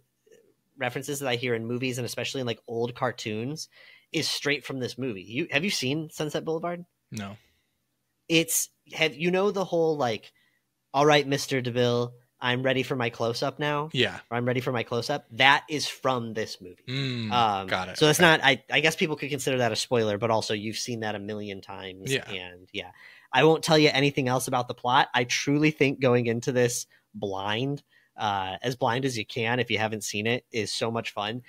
C: that I hear in movies, and especially in like old cartoons, is straight from this movie. Have you seen Sunset Boulevard?
B: No.
C: The whole like, all right, Mr. DeVille, I'm ready for my close-up now.
B: Yeah.
C: Or I'm ready for my close-up. That is from this movie.
B: Got it.
C: So it's not, I guess people could consider that a spoiler, but also you've seen that a million times.
B: Yeah.
C: And yeah, I won't tell you anything else about the plot. I truly think going into this blind as you can, if you haven't seen it, is so much fun.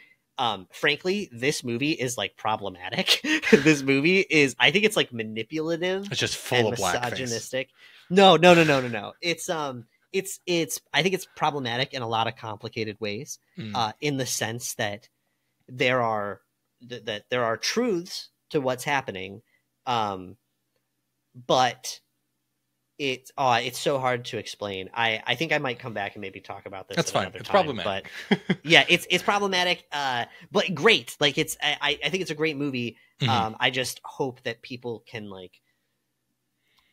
C: Frankly, this movie is like problematic. This movie is, I think it's like manipulative.
B: It's just full of
C: misogynistic.
B: Blackface.
C: It's I think it's problematic in a lot of complicated ways, in the sense that there are truths to what's happening, but it's so hard to explain. I think I might come back and maybe talk about this.
B: That's fine.
C: It's
B: problematic,
C: but yeah, it's problematic, but great. Like, I think it's a great movie. I just hope that people can like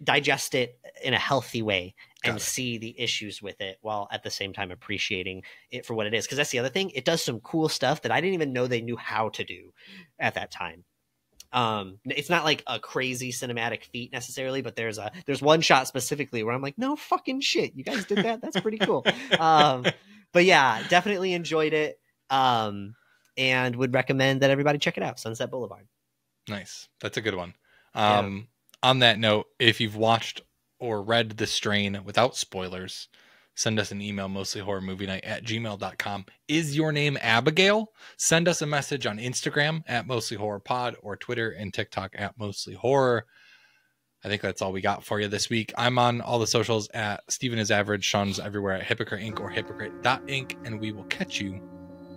C: digest it in a healthy way and see the issues with it, while at the same time appreciating it for what it is. Because that's the other thing. It does some cool stuff that I didn't even know they knew how to do at that time. It's not like a crazy cinematic feat necessarily, but there's one shot specifically where I'm like, no fucking shit, you guys did that? That's pretty cool. But yeah, definitely enjoyed it. And would recommend that everybody check it out. Sunset Boulevard.
B: Nice. That's a good one. On that note, if you've watched or read The Strain without spoilers, send us an email, mostlyhorrormovienight@gmail.com. Is your name Abigail? Send us a message on Instagram @mostlyhorrorpod or Twitter and TikTok @mostlyhorror. I think that's all we got for you this week. I'm on all the socials at Steven is Average. Sean's everywhere at Hypocrite Inc. or hypocrite.inc. And we will catch you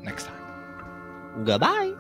B: next time.
C: Goodbye.